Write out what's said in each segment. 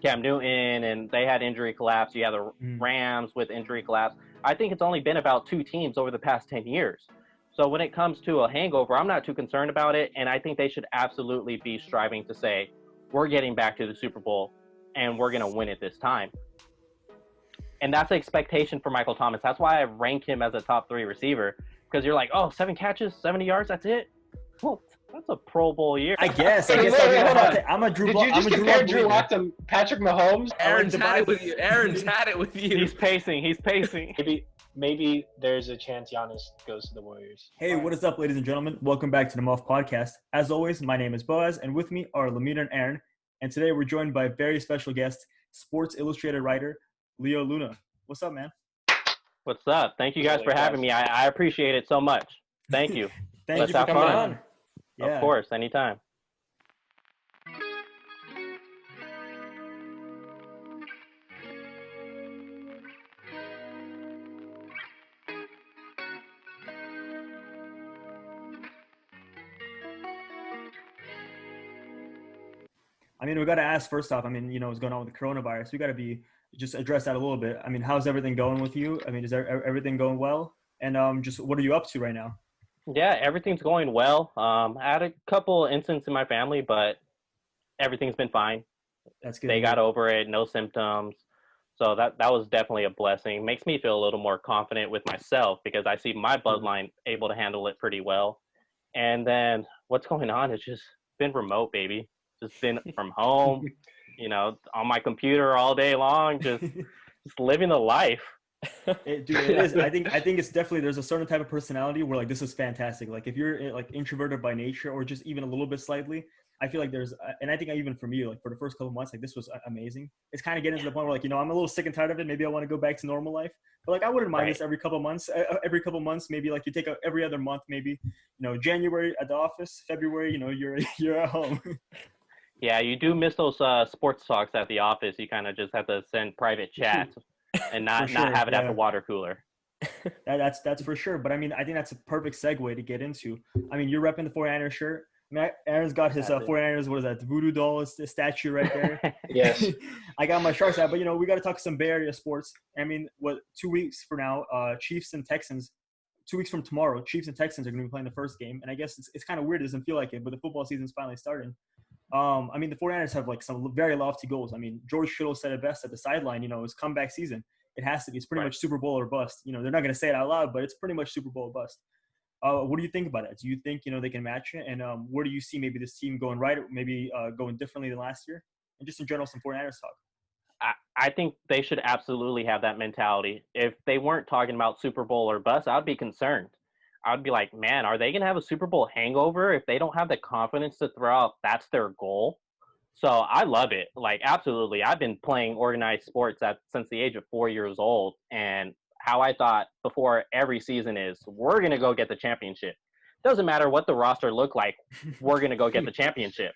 Cam Newton, and they had injury collapse. You have the Rams with injury collapse. I think it's only been about 2 teams over the past 10 years. So when it comes to a hangover, I'm not too concerned about it, and I think they should absolutely be striving to say, we're getting back to the Super Bowl, and we're going to win it this time. And that's the expectation for Michael Thomas. That's why I rank him as a top 3 receiver, because you're like, 7 catches, 70 yards, that's it? Well, that's a Pro Bowl year. I guess. I'm a Drew Lock. Did you just compare Drew Lock to Patrick Mahomes? Aaron's had it with you. Aaron's had it with you. He's pacing. Maybe there's a chance Giannis goes to the Warriors. Hey, what is up, ladies and gentlemen? Welcome back to the Muffed Podcast. As always, my name is Boaz, and with me are Lamina and Aaron. And today we're joined by a very special guest, Sports Illustrated writer, Leo Luna. What's up, man? What's up? Thank you guys for having me. I appreciate it so much. Thank you. Thank you for coming on. Yeah. Of course, anytime. I mean, we got to ask first off, what's going on with the coronavirus. We got to just address that a little bit. I mean, how's everything going with you? I mean, is everything going well? And just what are you up to right now? Yeah, everything's going well. I had a couple incidents in my family, but everything's been fine. That's good. They got over it, no symptoms. So that was definitely a blessing. Makes me feel a little more confident with myself because I see my bloodline able to handle it pretty well. And then what's going on? It's just been remote, baby. Just been from home, on my computer all day long, just living the life. It is. I think it's definitely, there's a certain type of personality where like this is fantastic. Like if you're like introverted by nature or just even a little bit slightly, I feel like and I think even for me, like for the first couple of months, like this was amazing. It's kind of getting to the point where like, I'm a little sick and tired of it. Maybe I want to go back to normal life, but like I wouldn't mind this every couple of months, maybe like you take every other month, maybe, January at the office, February, you're at home. Yeah, you do miss those sports talks at the office. You kind of just have to send private chats and not have it at the water cooler. That's for sure. But I mean, I think that's a perfect segue to get into. I mean, you're repping the 49ers shirt. I mean, Aaron's got his 49ers, what is that, the voodoo doll statue right there. Yes. I got my Sharks hat, but, we got to talk some Bay Area sports. I mean, 2 weeks from now, Chiefs and Texans, 2 weeks from tomorrow, Chiefs and Texans are going to be playing the first game. And I guess it's kind of weird. It doesn't feel like it, but the football season's finally starting. I mean, the 49ers have like some very lofty goals. I mean, George Kittle said it best at the sideline, it's comeback season. It has to be. It's pretty much Super Bowl or bust. They're not going to say it out loud, but it's pretty much Super Bowl or bust. What do you think about it? Do you think, they can match it? And where do you see maybe this team going right, maybe going differently than last year? And just in general, some 49ers talk. I think they should absolutely have that mentality. If they weren't talking about Super Bowl or bust, I'd be concerned. I would be like, man, are they going to have a Super Bowl hangover if they don't have the confidence to throw out that's their goal? So I love it. Like, absolutely. I've been playing organized sports since the age of 4 years old. And how I thought before every season is, we're going to go get the championship. Doesn't matter what the roster look like. We're going to go get the championship.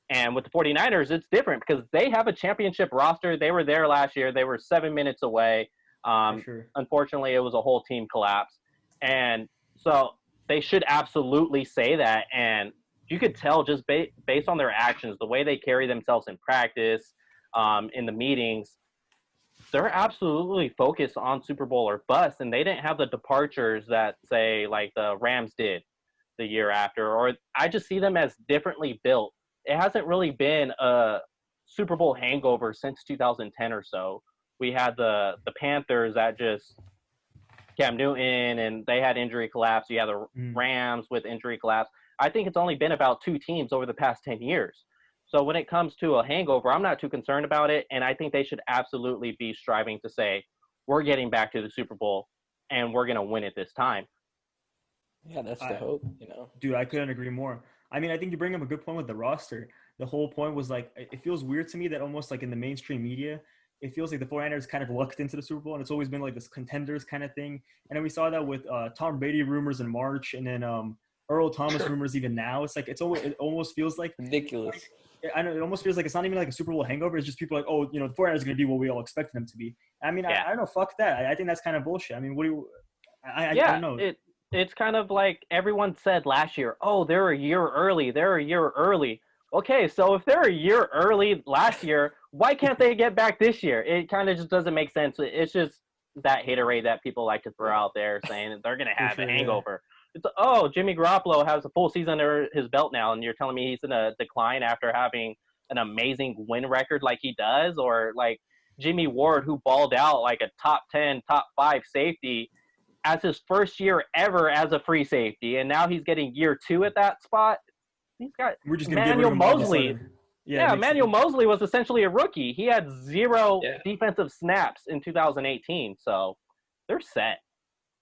And with the 49ers, it's different because they have a championship roster. They were there last year. They were 7 minutes away. Sure. Unfortunately, it was a whole team collapse. And so they should absolutely say that. And you could tell just based on their actions, the way they carry themselves in practice, in the meetings, they're absolutely focused on Super Bowl or bust. And they didn't have the departures that, say, like the Rams did the year after. Or I just see them as differently built. It hasn't really been a Super Bowl hangover since 2010 or so. We had the Panthers that just – Cam Newton, and they had injury collapse. You have the Rams with injury collapse. I think it's only been about 2 teams over the past 10 years. So when it comes to a hangover, I'm not too concerned about it, and I think they should absolutely be striving to say, we're getting back to the Super Bowl, and we're going to win it this time. Yeah, that's the hope, Dude, I couldn't agree more. I mean, I think you bring up a good point with the roster. The whole point was like, it feels weird to me that almost like in the mainstream media, it feels like the 49ers kind of lucked into the Super Bowl, and it's always been like this contenders kind of thing. And then we saw that with Tom Brady rumors in March, and then Earl Thomas rumors even now. It's like it almost feels like ridiculous. I know it almost feels like it's not even like a Super Bowl hangover. It's just people like, the 49ers are going to be what we all expected them to be. I mean, I don't know, fuck that. I think that's kind of bullshit. I mean, what do you? I don't know. It's kind of like everyone said last year, they're a year early. Okay, so if they're a year early last year, why can't they get back this year? It kind of just doesn't make sense. It's just that haterade that people like to throw out there saying that they're going to have a hangover. It's, Jimmy Garoppolo has a full season under his belt now, and you're telling me he's in a decline after having an amazing win record like he does? Or like Jimmy Ward, who balled out like a top 10, top 5 safety as his first year ever as a free safety, and now he's getting year 2 at that spot. He's got Emmanuel Mosley. Yeah, Emmanuel Mosley was essentially a rookie. He had 0 defensive snaps in 2018, so they're set.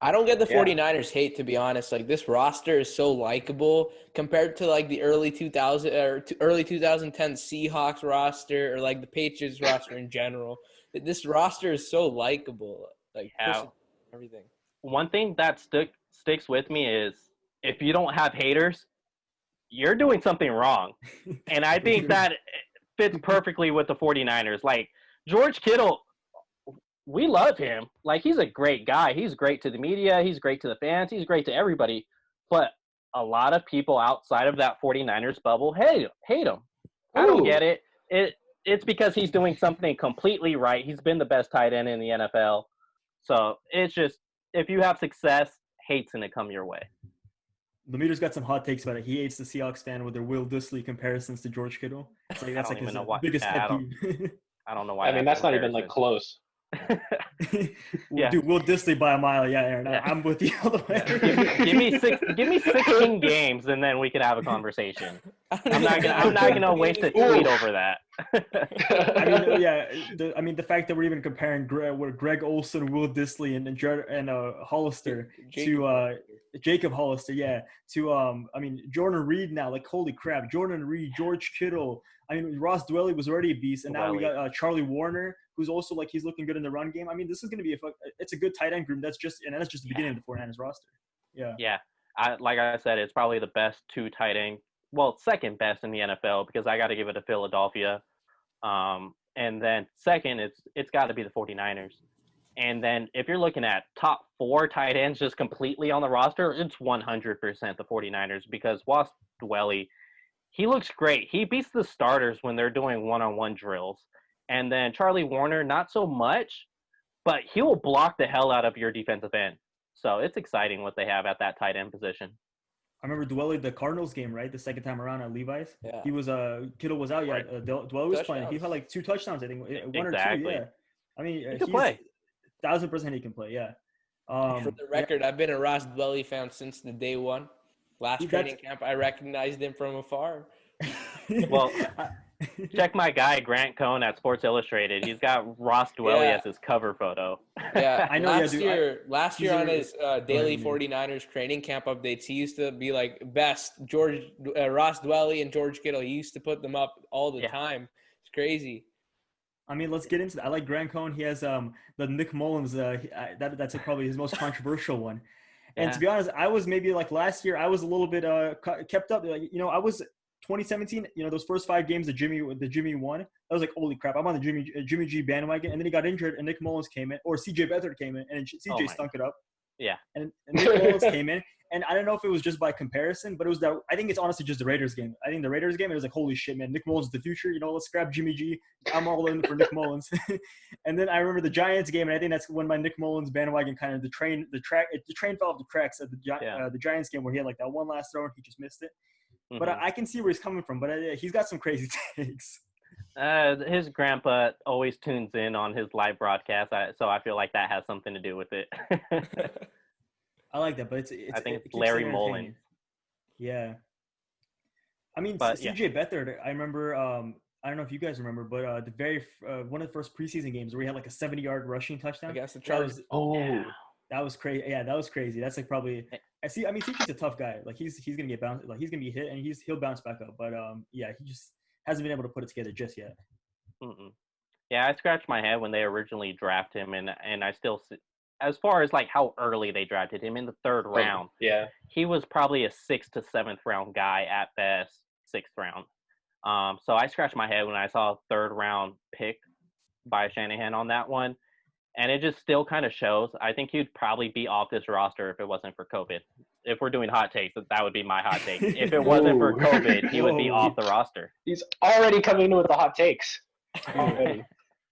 I don't get the 49ers hate, to be honest. Like, this roster is so likable compared to like the early 2010 Seahawks roster or like the Patriots roster in general. This roster is so likable. Like, everything. One thing that sticks with me is if you don't have haters, you're doing something wrong. And I think that fits perfectly with the 49ers. Like, George Kittle, we love him. Like, he's a great guy. He's great to the media. He's great to the fans. He's great to everybody. But a lot of people outside of that 49ers bubble hate him. I don't get it. It's because he's doing something completely right. He's been the best tight end in the NFL. So it's just, if you have success, hate's going to come your way. Lemeter's got some hot takes about it. He hates the Seahawks fan with their Will Dissly comparisons to George Kittle. So that's like his biggest pet peeve. I don't know why. I mean, that's not even like close. Dude, Will Dissly by a mile. Yeah, Aaron, I'm with you all the way. Give me 16 games, and then we could have a conversation. I'm not gonna waste a tweet over that. The fact that we're even comparing Greg Olsen, Will Dissly, and Hollister to Jacob Hollister, to Jordan Reed now. Like, holy crap, Jordan Reed, George Kittle. I mean, Ross Dwelly was already a beast, and now we got Charlie Warner, who's also like he's looking good in the run game. I mean, this is going to be it's a good tight end group. That's just the beginning of the 49ers roster. Yeah. Like I said, it's probably the best 2 tight end. Well, second best in the NFL because I got to give it to Philadelphia. And then second, it's got to be the 49ers. And then if you're looking at top 4 tight ends just completely on the roster, it's 100% the 49ers because Ross Dwelly, he looks great. He beats the starters when they're doing one-on-one drills. And then Charlie Warner, not so much, but he will block the hell out of your defensive end. So it's exciting what they have at that tight end position. I remember Dwelly, the Cardinals game, right? The second time around at Levi's. Yeah. He was Kittle was out. Right. Dwelly was playing. He had like 2 touchdowns, I think. 1 or 2, yeah. I mean, he can play. 1,000% he can play, yeah. For the record, I've been a Ross Dwelly fan since the day one. Last training camp, I recognized him from afar. Well, check my guy Grant Cohn at Sports Illustrated. He's got Ross Dwelly as his cover photo. Yeah, I know. Last year on his daily 49ers training camp updates, he used to be like best Ross Dwelly and George Kittle. He used to put them up all the time. It's crazy. I mean, let's get into that. I like Grant Cohn. He has the Nick Mullins. That's probably his most controversial one. And to be honest, I was maybe like last year, I was a little bit kept up. Like, I was 2017. Those first 5 games that Jimmy won. I was like, holy crap! I'm on the Jimmy G bandwagon. And then he got injured, and Nick Mullins came in, or CJ Beathard came in, and CJ stunk it up. Yeah. And Nick Mullins came in, and I don't know if it was just by comparison, but it was that. I think it's honestly just the Raiders game. I think the Raiders game, it was like, holy shit, man! Nick Mullins is the future. Let's grab Jimmy G. I'm all in for Nick Mullins. And then I remember the Giants game, and I think that's when my Nick Mullins bandwagon kind of the train fell off the tracks at the Giants game where he had like that one last throw and he just missed it. Mm-hmm. But I can see where he's coming from. But he's got some crazy takes. His grandpa always tunes in on his live broadcast, so I feel like that has something to do with it. I like that, but I think it's Larry Mullen. Yeah. I mean, CJ Beathard, I remember, I don't know if you guys remember, but the very one of the first preseason games where he had like a 70-yard rushing touchdown. Against the Chargers. That was crazy. Yeah, that was crazy. That's like probably – CJ's a tough guy. Like, he's going to get bounced. Like, he's going to be hit, and he'll bounce back up. But, he just hasn't been able to put it together just yet. Mm-mm. Yeah, I scratched my head when they originally drafted him, and I still – as far as like how early they drafted him in the 3rd round, he was probably a 6th to 7th round guy at best, 6th round. So I scratched my head when I saw a 3rd round pick by Shanahan on that one, and it just still kind of shows. I think he'd probably be off this roster if it wasn't for COVID. If we're doing hot takes, that would be my hot take. If it wasn't for COVID, he would be off the roster. He's already coming in with the hot takes.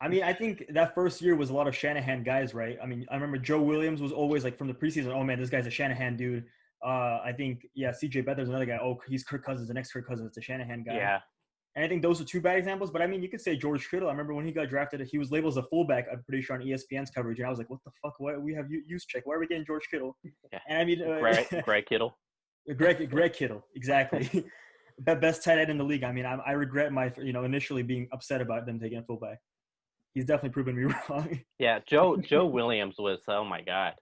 I mean, I think that first year was a lot of Shanahan guys, right? I mean, I remember Joe Williams was always like from the preseason, oh man, this guy's a Shanahan dude. I think, yeah, CJ Beathard's another guy. Oh, he's Kirk Cousins, the next Kirk Cousins. It's a Shanahan guy. Yeah. And I think those are two bad examples. But I mean, you could say George Kittle. I remember when he got drafted, he was labeled as a fullback, I'm pretty sure, on ESPN's coverage. And I was like, what the fuck? Why we have use check? Why are we getting George Kittle? Yeah. And I mean, Greg Kittle. Greg Kittle, exactly. Best tight end in the league. I mean, I regret my, initially being upset about them taking a fullback. He's definitely proven me wrong. Yeah, Joe Williams was, oh my God.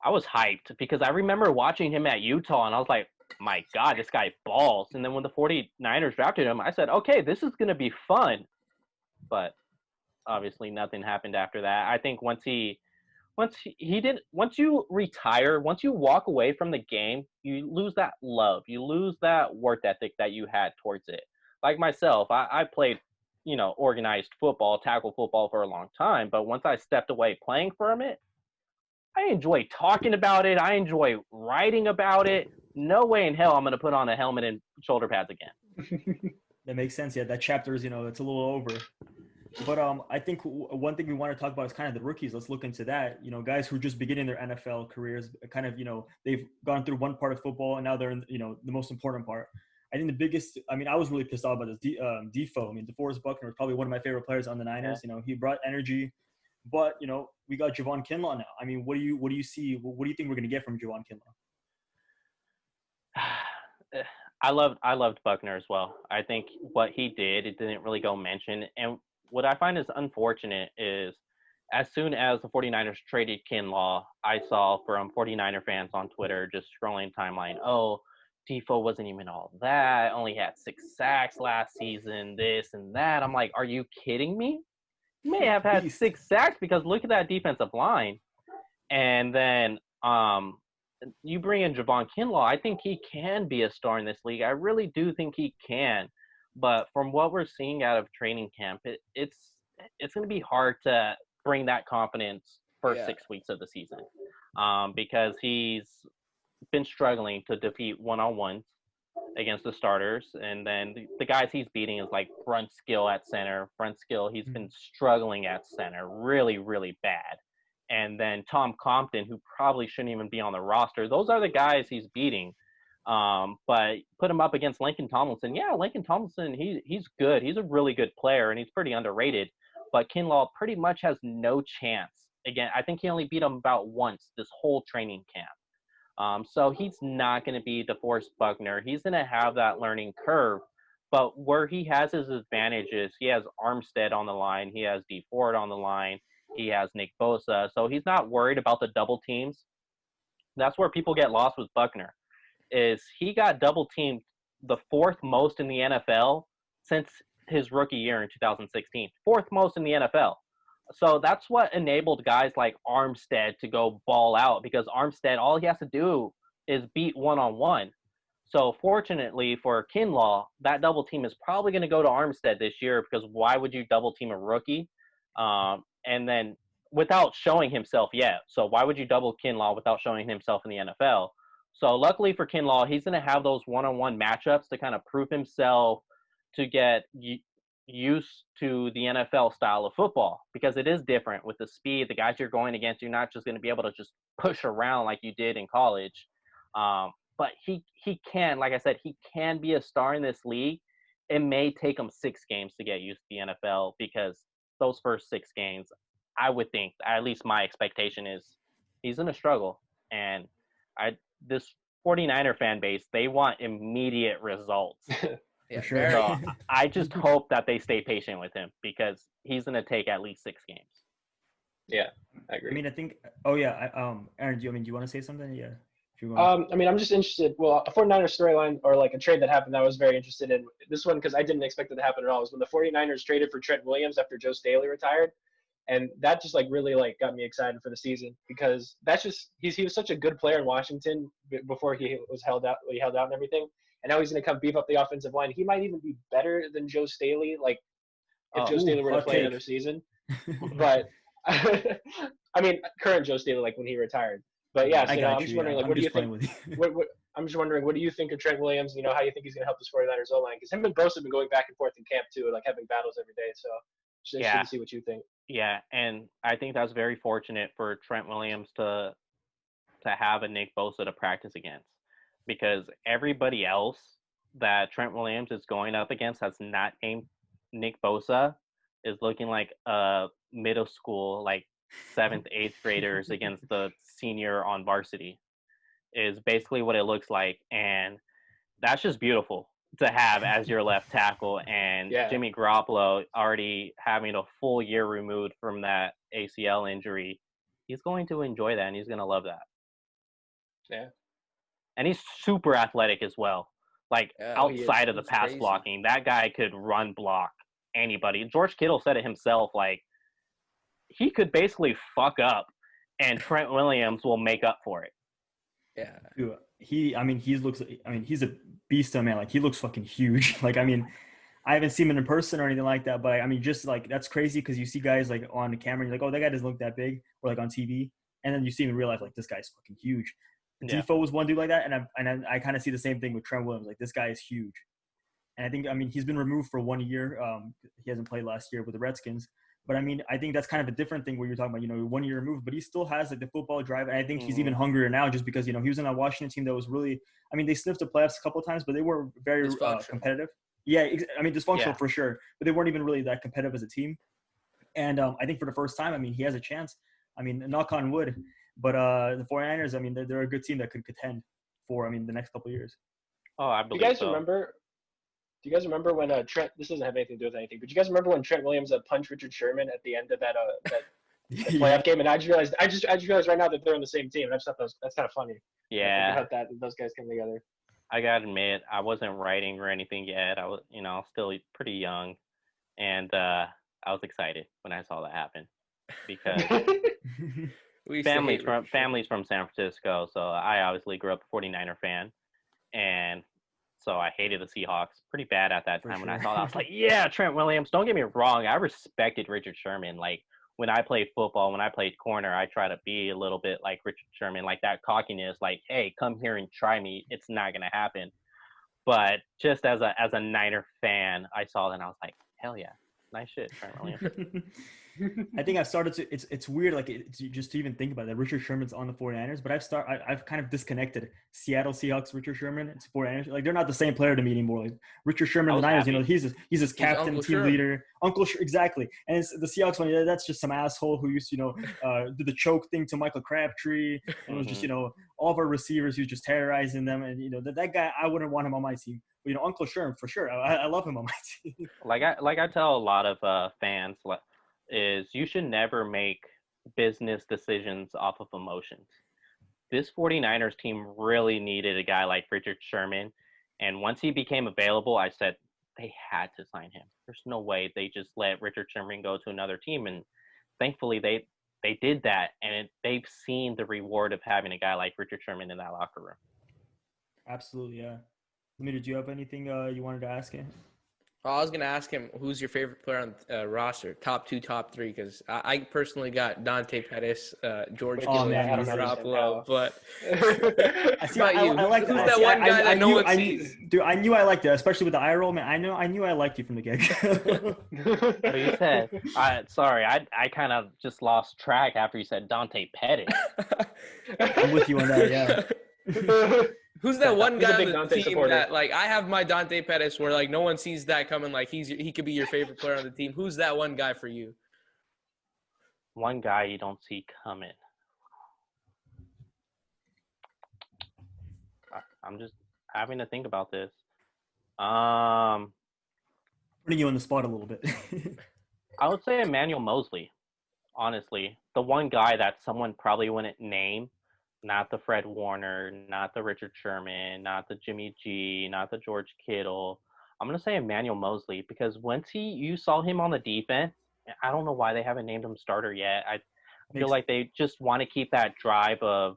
I was hyped because I remember watching him at Utah and I was like, my God, this guy balls. And then when the 49ers drafted him, I said, okay, this is going to be fun. But obviously nothing happened after that. I think once you retire, once you walk away from the game, you lose that love. You lose that work ethic that you had towards it. Like myself, I played, organized football, tackle football for a long time. But once I stepped away playing from it, I enjoy talking about it. I enjoy writing about it. No way in hell I'm going to put on a helmet and shoulder pads again. That makes sense. Yeah, that chapter is, it's a little over. But I think one thing we want to talk about is kind of the rookies. Let's look into that. Guys who are just beginning their NFL careers, kind of, they've gone through one part of football and now they're in, the most important part. I think the biggest, I was really pissed off about this Defoe. I mean, DeForest Buckner was probably one of my favorite players on the Niners. Yeah. He brought energy, but, we got Javon Kinlaw now. I mean, what do you see? What do you think we're going to get from Javon Kinlaw? I loved Buckner as well. I think what he did, it didn't really go mentioned. And what I find is unfortunate is as soon as the 49ers traded Kinlaw, I saw from 49er fans on Twitter just scrolling timeline, oh, Defoe wasn't even all that, only had 6 sacks last season, this and that. I'm like, are you kidding me? He may have had 6 sacks because look at that defensive line. And then you bring in Javon Kinlaw. I think he can be a star in this league. I really do think he can. But from what we're seeing out of training camp, it's going to be hard to bring that confidence first 6 weeks of the season because he's been struggling to defeat one-on-ones against the starters. And then the guys he's beating is like front skill at center. Front skill, he's been struggling at center really, really bad. And then Tom Compton, who probably shouldn't even be on the roster. Those are the guys he's beating. But put him up against Laken Tomlinson. Yeah, Laken Tomlinson, he's good. He's a really good player, and he's pretty underrated. But Kinlaw pretty much has no chance. Again, I think he only beat him about once this whole training camp. So he's not going to be DeForest Buckner. He's going to have that learning curve. But where he has his advantages, he has Armstead on the line. He has D Ford on the line. He has Nick Bosa. So he's not worried about the double teams. That's where people get lost with Buckner, is he got double teamed the 4th most in the NFL since his rookie year in 2016. 4th most in the NFL. So that's what enabled guys like Armstead to go ball out, because Armstead, all he has to do is beat one-on-one. So fortunately for Kinlaw, that double team is probably going to go to Armstead this year, because why would you double team a rookie? And then without showing himself yet. So why would you double Kinlaw without showing himself in the NFL? So luckily for Kinlaw, he's going to have those one-on-one matchups to kind of prove himself, to get used to the NFL style of football, because it is different with the speed. The guys you're going against, you're not just going to be able to just push around like you did in college. But he can, like I said, he can be a star in this league. It may take him 6 games to get used to the NFL, because those first 6 games, I would think, at least my expectation is, he's going to struggle. And this 49er fan base, they want immediate results. Yeah, sure. So I just hope that they stay patient with him, because he's going to take at least 6 games. Yeah, I agree. I mean, I think. Oh yeah, Aaron, do you want to say something? Yeah. I'm just interested. Well, a 49ers storyline, or like a trade that happened that I was very interested in. This one, because I didn't expect it to happen at all, was when the 49ers traded for Trent Williams after Joe Staley retired. And that just really got me excited for the season, because that's just he was such a good player in Washington before he held out and everything. And now he's going to come beef up the offensive line. He might even be better than Joe Staley, if Joe Staley were to play another season. But I mean, current Joe Staley, when he retired. But yeah, so I'm just wondering, what do you think? I'm just wondering, what do you think of Trent Williams? How do you think he's going to help this 49ers O-line? Because him and Bosa have been going back and forth in camp too, like having battles every day. So just interested to see what you think. Yeah, and I think that's very fortunate for Trent Williams to have a Nick Bosa to practice against, because everybody else that Trent Williams is going up against that's not named Nick Bosa is looking like a middle school, like 7th, 8th graders against the senior on varsity is basically what it looks like. And that's just beautiful to have as your left tackle. And Jimmy Garoppolo already having a full year removed from that ACL injury, he's going to enjoy that and he's going to love that. Yeah. And he's super athletic as well. Like outside of the pass crazy. Blocking, that guy could run block anybody. George Kittle said it himself, like he could basically fuck up and Trent Williams will make up for it. Yeah. Dude, he's a beast, man. Like he looks fucking huge. Like, I haven't seen him in person or anything like that, but just like that's crazy because you see guys like on the camera, you're like, oh, that guy doesn't look that big, or like on TV, and then you see him in real life, like this guy's fucking huge. Defoe was one dude like that, and I kind of see the same thing with Trent Williams. Like this guy is huge, and I think he's been removed for 1 year. He hasn't played last year with the Redskins, but I think that's kind of a different thing where you're talking about 1 year removed, but he still has like the football drive, and I think he's even hungrier now just because he was in that Washington team that was really they sniffed the playoffs a couple of times, but they were very competitive. Yeah, dysfunctional for sure, but they weren't even really that competitive as a team. And I think for the first time, he has a chance. Knock on wood. But the 49ers, they're a good team that could contend for, the next couple of years. Oh, I believe so. Do you guys remember when Trent – this doesn't have anything to do with anything, but do you guys remember when Trent Williams punched Richard Sherman at the end of that playoff game? And I just realized right now that they're on the same team. I just thought that's kind of funny. Yeah. About that, those guys come together. I got to admit, I wasn't writing or anything yet. I was, still pretty young. And I was excited when I saw that happen because – Family's from San Francisco, so I obviously grew up a 49er fan, and so I hated the Seahawks pretty bad at that time. When I saw that, I was like, yeah, Trent Williams. Don't get me wrong, I respected Richard Sherman. Like when I played football, when I played corner, I try to be a little bit like Richard Sherman, like that cockiness, like, hey, come here and try me. It's not gonna happen. But just as a Niner fan, I saw that and I was like, hell yeah, nice shit, Trent Williams. I think I've started to. It's weird, like just to even think about that. Richard Sherman's on the 49ers, but I've kind of disconnected Seattle Seahawks. Richard Sherman, it's 49ers. Like they're not the same player to me anymore. Like Richard Sherman, the Niners, he's his captain, team leader, Uncle exactly. And it's the Seahawks one. Yeah, that's just some asshole who used to do the choke thing to Michael Crabtree, and it was just all of our receivers who's just terrorizing them. And that guy, I wouldn't want him on my team. But, Uncle Sherman for sure. I love him on my team. Like I tell a lot of fans, is you should never make business decisions off of emotions. This 49ers team really needed a guy like Richard Sherman, and once he became available, I said they had to sign him. There's no way they just let Richard Sherman go to another team, and thankfully they did that, and they've seen the reward of having a guy like Richard Sherman in that locker room. Absolutely, yeah. Did you have anything you wanted to ask him? Well, I was going to ask him, who's your favorite player on the roster? Top 2, top 3, because I personally got Dante Pettis, George Kittle, and Garoppolo. But I like who's that one guy that no one sees? Dude, I knew I liked it, especially with the eye roll, man. I knew I liked you from the get-go. But you said, sorry, I kind of just lost track after you said Dante Pettis. I'm with you on that, yeah. Who's that one guy on the team supporter that, like, I have my Dante Pettis where, like, no one sees that coming, like, he could be your favorite player on the team. Who's that one guy for you? One guy you don't see coming. I'm just having to think about this. Putting you on the spot a little bit. I would say Emmanuel Mosley, honestly. The one guy that someone probably wouldn't name. Not the Fred Warner, not the Richard Sherman, not the Jimmy G, not the George Kittle. I'm going to say Emmanuel Mosley because once you saw him on the defense, I don't know why they haven't named him starter yet. I feel like they just want to keep that drive of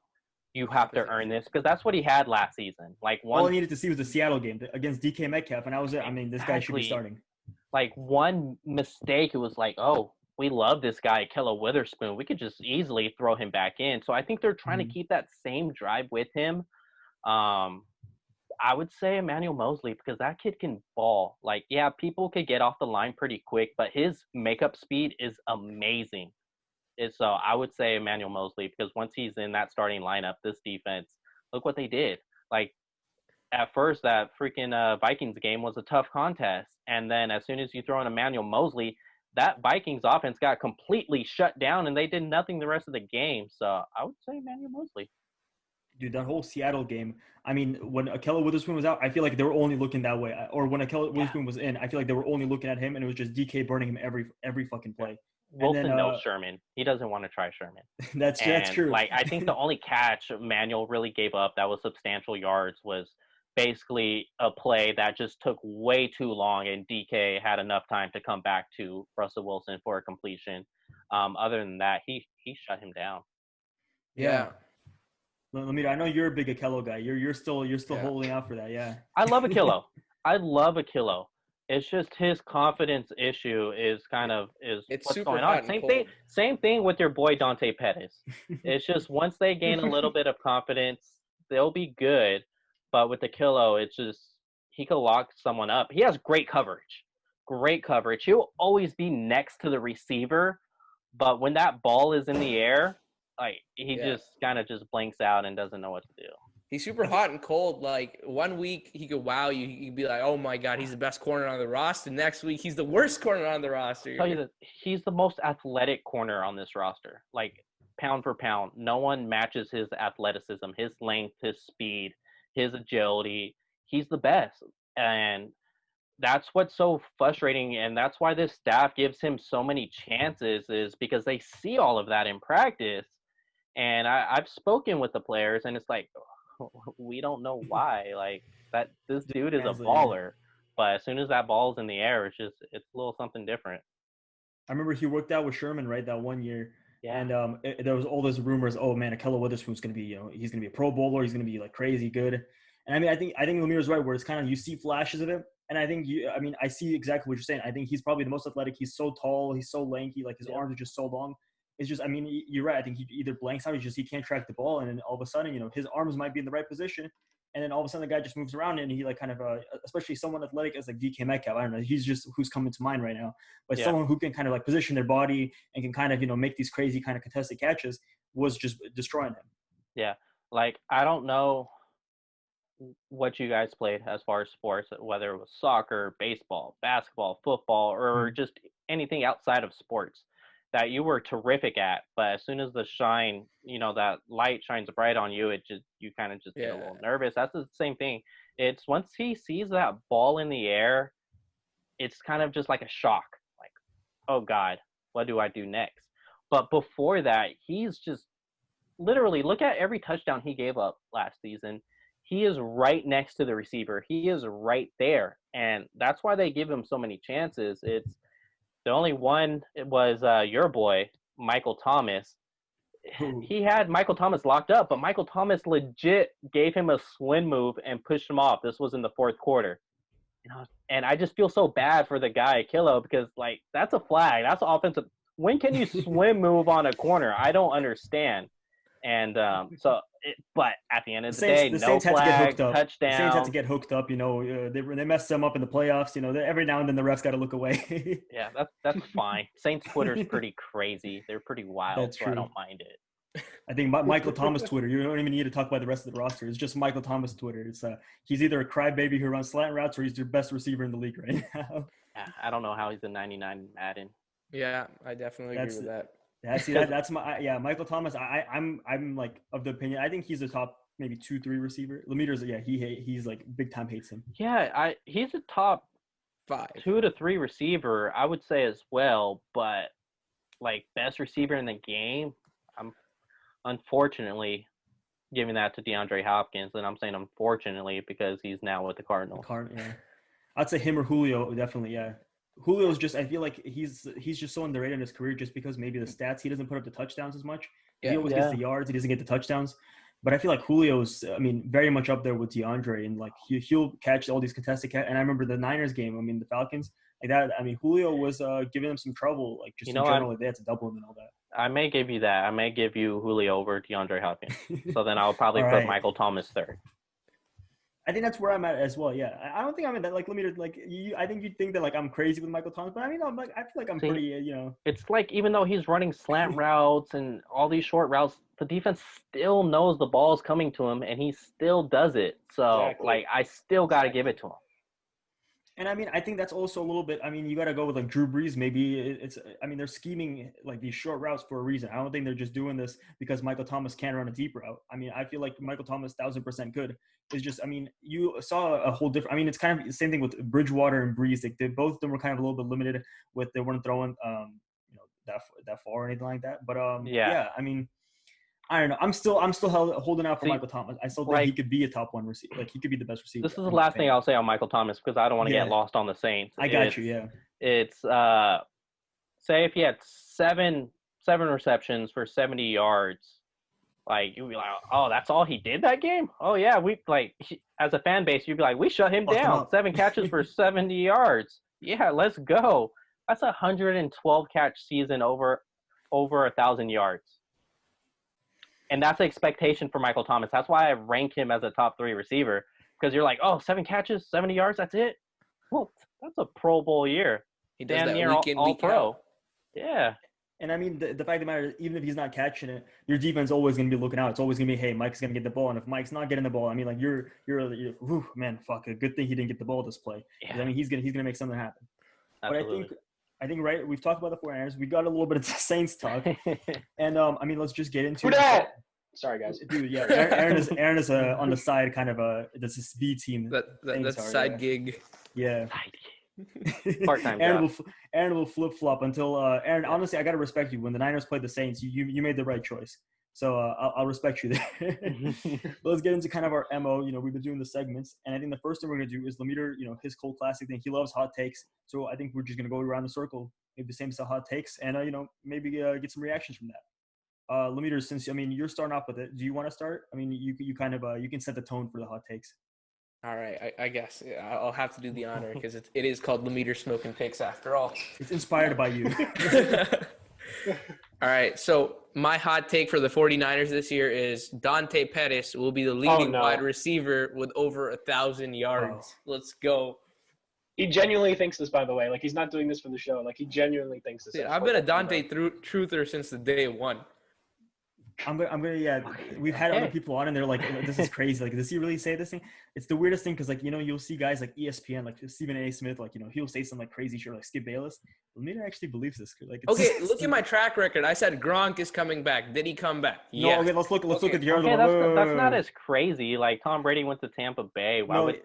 you have to earn this because that's what he had last season. Like all I needed to see was the Seattle game against DK Metcalf, and that was it. This guy should be starting. Like one mistake, it was like, oh, we love this guy, Kella Witherspoon. We could just easily throw him back in. So I think they're trying to keep that same drive with him. I would say Emmanuel Mosley because that kid can ball. Like, yeah, people could get off the line pretty quick, but his makeup speed is amazing. So I would say Emmanuel Mosley because once he's in that starting lineup, this defense, look what they did. Like, at first, that freaking Vikings game was a tough contest. And then as soon as you throw in Emmanuel Mosley, that Vikings offense got completely shut down and they did nothing the rest of the game. So I would say Emmanuel Mosley. Dude, that whole Seattle game. I mean, when Ahkello Witherspoon was out, I feel like they were only looking that way. Or when Ahkello Witherspoon was in, I feel like they were only looking at him, and it was just DK burning him every fucking play. Wilson knows Sherman. He doesn't want to try Sherman. That's true. Like, I think the only catch Manuel really gave up that was substantial yards was basically a play that just took way too long, and DK had enough time to come back to Russell Wilson for a completion. Other than that, he shut him down. Yeah. Lamita, I know you're a big Ahkello guy. You're still holding out for that, yeah. I love Ahkello. I love Ahkello. It's just his confidence issue is it's what's super going hot on. and Same thing with your boy Dante Pettis. It's just once they gain a little bit of confidence, they'll be good. But with Ahkello, it's just he could lock someone up. He has great coverage. Great coverage. He'll always be next to the receiver, but when that ball is in the air, like he just kind of just blanks out and doesn't know what to do. He's super hot and cold. Like, one week he could wow you. He could be like, oh my God, he's the best corner on the roster. Next week, he's the worst corner on the roster. I'll tell you that he's the most athletic corner on this roster. Like, pound for pound, no one matches his athleticism, his length, his speed, his agility. He's the best. And that's what's so frustrating. And that's why this staff gives him so many chances, is because they see all of that in practice. And I've spoken with the players, and it's like, we don't know why. Like, that this dude is a baller, but as soon as that ball's in the air, it's a little something different. I remember he worked out with Sherman, right, that one year. Yeah. And there was all those rumors, oh man, Ahkello Witherspoon's gonna be, he's gonna be a Pro Bowler, he's gonna be like crazy good. And I mean, I think Lamir's right, where it's kind of, you see flashes of it. And I think I see exactly what you're saying. I think he's probably the most athletic. He's so tall, he's so lanky, like his arms are just so long. It's just, I mean, you're right. I think he either blanks out, he can't track the ball, and then all of a sudden, his arms might be in the right position, and then all of a sudden the guy just moves around, and he like kind of, especially someone athletic as like DK Metcalf. I don't know, he's just who's coming to mind right now. But someone who can kind of like position their body and can kind of make these crazy kind of contested catches was just destroying him. Yeah, like I don't know what you guys played as far as sports, whether it was soccer, baseball, basketball, football, or just anything outside of sports that you were terrific at, but as soon as the shine, that light shines bright on you, you kind of just get a little nervous. That's the same thing. It's once he sees that ball in the air, it's kind of just like a shock. Like, oh God, what do I do next? But before that, he's just literally, look at every touchdown he gave up last season. He is right next to the receiver. He is right there. And that's why they give him so many chances. It's the only one, it was your boy, Michael Thomas. He had Michael Thomas locked up, but Michael Thomas legit gave him a swing move and pushed him off. This was in the fourth quarter. And I just feel so bad for the guy, Ahkello, because, like, that's a flag. That's offensive. When can you swim move on a corner? I don't understand. And but at the end of the day, no flag, touchdown. The Saints had to get hooked up. They messed them up in the playoffs. Every now and then the refs got to look away. Yeah, that's fine. Saints Twitter's pretty crazy. They're pretty wild, that's so true. I don't mind it. I think Michael Thomas Twitter, you don't even need to talk about the rest of the roster. It's just Michael Thomas Twitter. It's he's either a crybaby who runs slant routes, or he's your best receiver in the league right now. Yeah, I don't know how he's a 99 in Madden. Yeah, I definitely agree with that. Yeah, that's my Michael Thomas. I'm like of the opinion. I think he's a top maybe 2-3 receiver. Lemire's he's like big time hates him. Yeah, he's a top 5, 2 to 3 receiver, I would say as well. But like best receiver in the game, I'm unfortunately giving that to DeAndre Hopkins, and I'm saying unfortunately because he's now with the Cardinals. Yeah, I'd say him or Julio definitely. Yeah. Julio's just, I feel like he's just so underrated in his career just because maybe the stats, he doesn't put up the touchdowns as much. He always gets the yards, he doesn't get the touchdowns. But I feel like Julio's, very much up there with DeAndre, and like he'll catch all these contested and I remember the Niners game, the Falcons, like that. Julio was giving them some trouble, like just in general, like they had to double him and all that. I may give you that. I may give you Julio over DeAndre Hopkins. So then I'll probably put Michael Thomas third. I think that's where I'm at as well. Yeah, I don't think I'm in that. Like, let me like you. I think you think that like I'm crazy with Michael Thomas, but I mean, I'm like I feel like I'm See, pretty. You know, It's like even though he's running slant routes and all these short routes, the defense still knows the ball's coming to him, and he still does it. So Exactly. like, I still got to give it to him. and I mean, I think that's also a little bit. I mean, you got to go with like Drew Brees. Maybe it's. I mean, they're scheming like these short routes for a reason. I don't think they're just doing this because Michael Thomas can't run a deep route. I mean, I feel like Michael Thomas 1,000% could. It's just. I mean, you saw a whole different. I mean, it's kind of the same thing with Bridgewater and Brees. Like both of them were kind of a little bit limited with they weren't throwing that far or anything like that. But yeah. I mean. I don't know. I'm still holding out for Michael Thomas. I still think he could be a top one receiver. Like he could be the best receiver. This is the last thing I'll say on Michael Thomas because I don't want to get lost on the Saints. I got you. Yeah. It's say if he had seven receptions for 70 yards, like you'd be like, oh, that's all he did that game. Oh yeah, as a fan base, you'd be like, we shut him down. 7 catches for 70 yards. Yeah, let's go. That's a 112 catch season over 1,000 yards. And that's the expectation for Michael Thomas. That's why I rank him as a top 3 receiver because you're like, oh, 7 catches, 70 yards, that's it? Well, that's a Pro Bowl year. He does that week in, week out. Yeah. And I mean, the fact of the matter is, even if he's not catching it, your defense is always going to be looking out. It's always going to be, hey, Mike's going to get the ball. And if Mike's not getting the ball, I mean, like you're whew, man, fuck, a good thing he didn't get the ball this play. Yeah. I mean, he's gonna make something happen. Absolutely. But I think right, we've talked about the 49ers. We got a little bit of Saints talk, and I mean, let's just get into it. Sorry, guys. Dude, yeah, Aaron is on the side, kind of this is B team. That's side gig. Yeah. Part-time Aaron will flip-flop until Aaron, honestly, I got to respect you. When the Niners played the Saints, you made the right choice. So I'll respect you there. Let's get into kind of our MO. You know, we've been doing the segments, and I think the first thing we're going to do is Lemeter, you know, his Cole Classic thing. He loves hot takes. So I think we're just going to go around the circle, maybe the same style hot takes, and, you know, maybe get some reactions from that. Lemeter, since, I mean, you're starting off with it, do you want to start? I mean, you kind of, you can set the tone for the hot takes. All right, I guess I'll have to do the honor because it is called Lemeter Smoking Picks after all. It's inspired by you. All right, so my hot take for the 49ers this year is Dante Pettis will be the leading wide receiver with over 1,000 yards. Let's go. He genuinely thinks this, by the way. Like, he's not doing this for the show. Like, he genuinely thinks this. I've been a Dante truther since the day one. I'm gonna yeah. We've had other people on and they're like, this is crazy. Like, does he really say this thing? It's the weirdest thing because, like, you know, you'll see guys like ESPN, like Stephen A. Smith, like, you know, he'll say some like crazy shit, like Skip Bayless. Lemeter actually believes this. Like, okay, look at my track record. I said Gronk is coming back. Did he come back? Yeah. No, okay, let's look at the other one. That's not as crazy. Like, Tom Brady went to Tampa Bay. Why would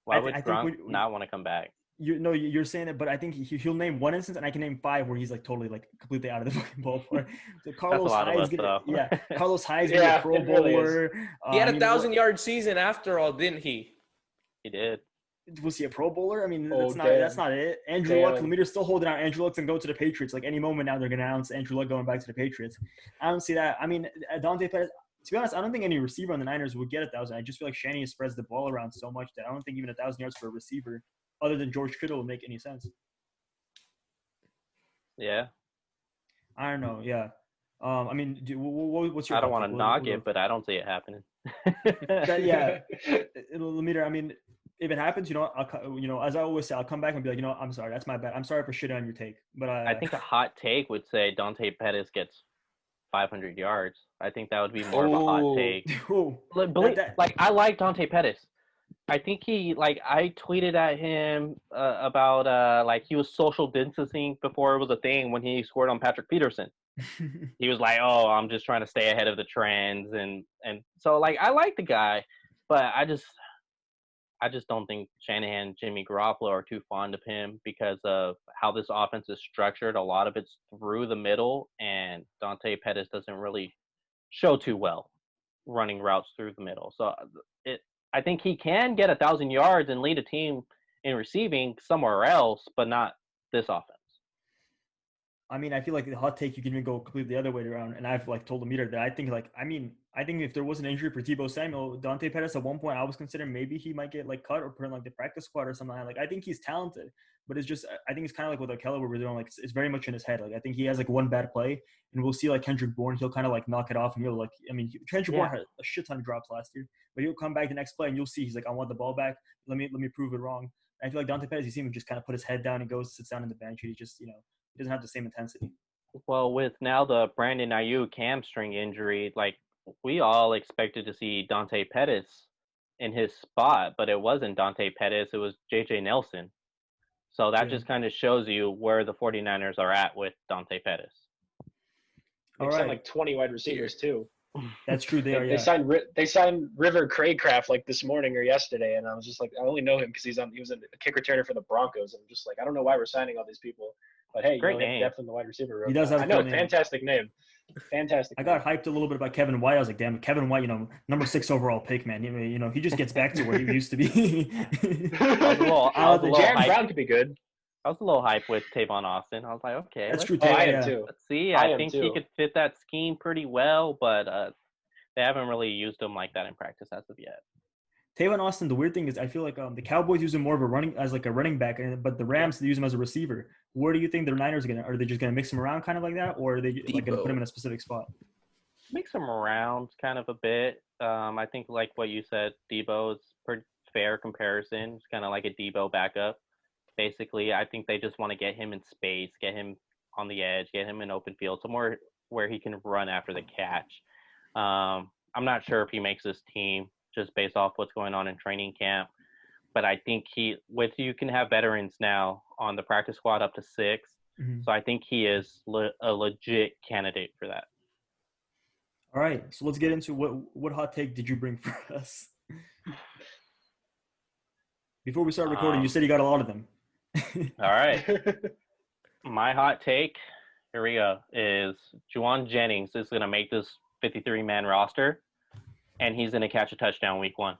Gronk not want to come back? You're saying it, but I think he'll name one instance, and I can name 5 where he's like totally like completely out of the fucking ballpark. So Carlos Hyde's gonna be a Pro Bowler. He had 1,000-yard season after all, didn't he? He did. Was he a Pro Bowler? I mean, that's not it. Andrew Luck, Lemeter's still holding out. Andrew Luck's gonna go to the Patriots. Like any moment now, they're gonna announce Andrew Luck going back to the Patriots. I don't see that. I mean, Dante Pettis. To be honest, I don't think any receiver on the Niners would get 1,000. I just feel like Shanahan spreads the ball around so much that I don't think even 1,000 yards for a receiver, other than George Kittle, would make any sense. Yeah. I don't know. Yeah. I mean, what's your? I don't want to knock it, but I don't see it happening. Yeah. Lemeter, I mean, if it happens, you know, as I always say, I'll come back and be like, you know, I'm sorry, that's my bad. I'm sorry for shitting on your take, but I think a hot take would say Dante Pettis gets 500 yards. I think that would be more of a hot take. Like, I like Dante Pettis. I think I tweeted at him about like he was social distancing before it was a thing when he scored on Patrick Peterson. He was like, oh, I'm just trying to stay ahead of the trends. And so, like, I like the guy, but I just don't think Shanahan, Jimmy Garoppolo are too fond of him because of how this offense is structured. A lot of it's through the middle, and Dante Pettis doesn't really show too well running routes through the middle. So I think he can get 1,000 yards and lead a team in receiving somewhere else, but not this offense. I mean, I feel like the hot take you can even go completely the other way around, and I've like told the meter that I think I think if there was an injury for Tebow Samuel, Dante Pettis at one point I was considering maybe he might get like cut or put in like the practice squad or something. Like I think he's talented, but it's just I think it's kind of like with O'Kelly where we're doing like it's very much in his head. Like I think he has like one bad play, and we'll see like Kendrick Bourne, he'll kind of like knock it off, and he'll like Kendrick Bourne had a shit ton of drops last year, but he'll come back the next play and you'll see he's like I want the ball back. Let me prove it wrong. And I feel like Dante Pettis, you see him just kind of put his head down and goes sits down in the bench. He just he doesn't have the same intensity. Well, with now the Brandon Ayuk hamstring injury, like we all expected to see Dante Pettis in his spot, but it wasn't Dante Pettis, it was JJ Nelson. So that just kind of shows you where the 49ers are at with Dante Pettis. They signed like 20 wide receivers too. That's true. They signed River Craycraft like this morning or yesterday, and I was just like, I only know him because he was a kick returner for the Broncos. I'm just like, I don't know why we're signing all these people, but hey, great name. Depth in the wide receiver room. He does have I know, fantastic name. Fantastic. I got hyped a little bit about Kevin White. I was like, damn, Kevin White, number 6 overall pick, man. He just gets back to where he used to be. Jaron Brown could be good. I was a little hyped with Tavon Austin. I was like, okay. That's true. I am too. Let's see. I think he could fit that scheme pretty well, but they haven't really used him like that in practice as of yet. Tavon Austin, the weird thing is I feel like the Cowboys use him more of a running back, but the Rams they use him as a receiver. Where do you think the Niners are they just going to mix him around kind of like that, or are they like going to put him in a specific spot? Mix him around kind of a bit. I think like what you said, Debo is pretty fair comparison. It's kind of like a Debo backup. Basically, I think they just want to get him in space, get him on the edge, get him in open field, somewhere where he can run after the catch. I'm not sure if he makes this team just based off what's going on in training camp, but I think you can have veterans now on the practice squad up to 6, so I think he is a legit candidate for that. All right, so let's get into what hot take did you bring for us? Before we start recording, you said you got a lot of them. All right. My hot take, here we go, is Juwan Jennings is going to make this 53-man roster, and he's going to catch a touchdown week 1.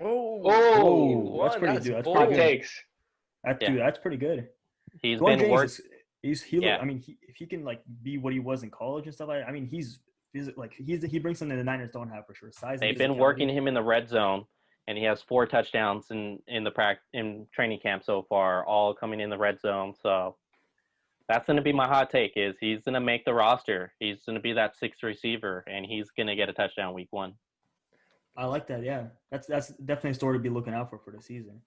Oh, that's pretty good. That's hot takes. That's pretty good. He's been working. I mean, if he can like be what he was in college and stuff like that, I mean, he brings something the Niners don't have for sure. Size. They've been working him in the red zone. And he has 4 touchdowns in training camp so far, all coming in the red zone. So that's going to be my hot take is he's going to make the roster. He's going to be that 6th receiver, and he's going to get a touchdown week 1. I like that, yeah. That's definitely a story to be looking out for the season.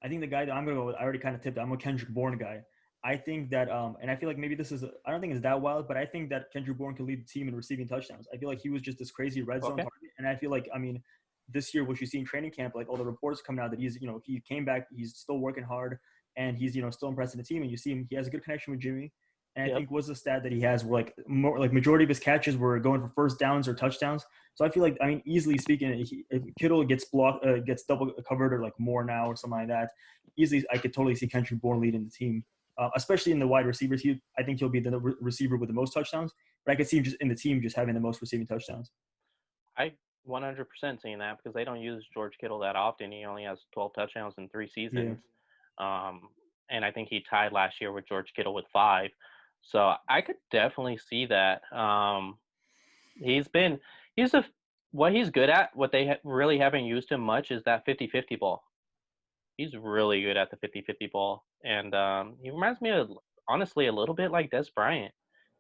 I think the guy that I'm going to go with, I already kind of tipped, I'm a Kendrick Bourne guy. I think that, and I feel like maybe I don't think it's that wild, but I think that Kendrick Bourne can lead the team in receiving touchdowns. I feel like he was just this crazy red zone target, and I feel like, this year, what you see in training camp, like all the reports coming out that he's, he came back, he's still working hard, and he's, still impressing the team. And you see him, he has a good connection with Jimmy. And I think was the stat that he has where like more like majority of his catches were going for first downs or touchdowns. So I feel like, easily speaking, if Kittle gets blocked, gets double covered or like more now or something like that, easily I could totally see Kendrick Bourne leading the team, especially in the wide receivers. I think he'll be the receiver with the most touchdowns, but I could see him just in the team just having the most receiving touchdowns. 100% seeing that because they don't use George Kittle that often. He only has 12 touchdowns in 3 seasons. Yeah. And I think he tied last year with George Kittle with 5. So I could definitely see that. What he's good at, what they really haven't used him much is that 50-50 ball. He's really good at the 50-50 ball. And he reminds me of, honestly, a little bit like Des Bryant.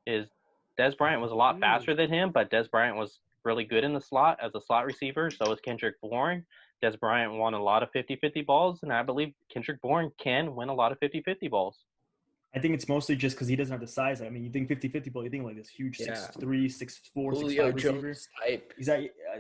Des Bryant was a lot faster than him, but Des Bryant was really good in the slot as a slot receiver. So was Kendrick Bourne. Des Bryant won a lot of 50-50 balls, and I believe Kendrick Bourne can win a lot of 50-50 balls. I think it's mostly just because he doesn't have the size. I mean, you think 50-50 ball, you think like this huge 6'3", 6'4", 6'5" receiver. Type.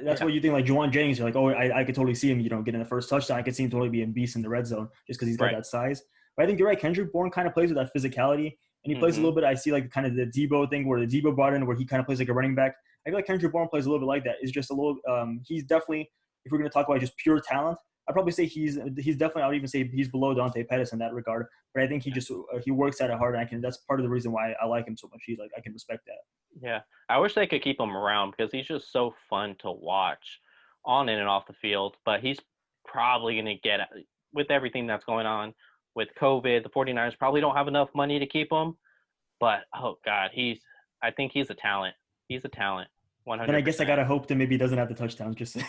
That's what you think like Juwan Jennings. You're like, oh, I could totally see him, getting the first touchdown. I could see him totally being beast in the red zone just because he's got that size. But I think you're right. Kendrick Bourne kind of plays with that physicality, and he plays a little bit. I see like kind of the Debo thing where the Debo brought in, where he kind of plays like a running back. I feel like Kendrick Bourne plays a little bit like that. It's just a little. He's definitely, if we're going to talk about just pure talent, I'd probably say he's definitely. I would even say he's below Dante Pettis in that regard. But I think he works at it hard, and that's part of the reason why I like him so much. I can respect that. Yeah, I wish they could keep him around because he's just so fun to watch on and off the field. But he's probably going to get, with everything that's going on with COVID, the 49ers probably don't have enough money to keep him. But oh god, I think he's a talent. He's a talent. 100%. Then I guess I gotta hope that maybe he doesn't have the touchdowns just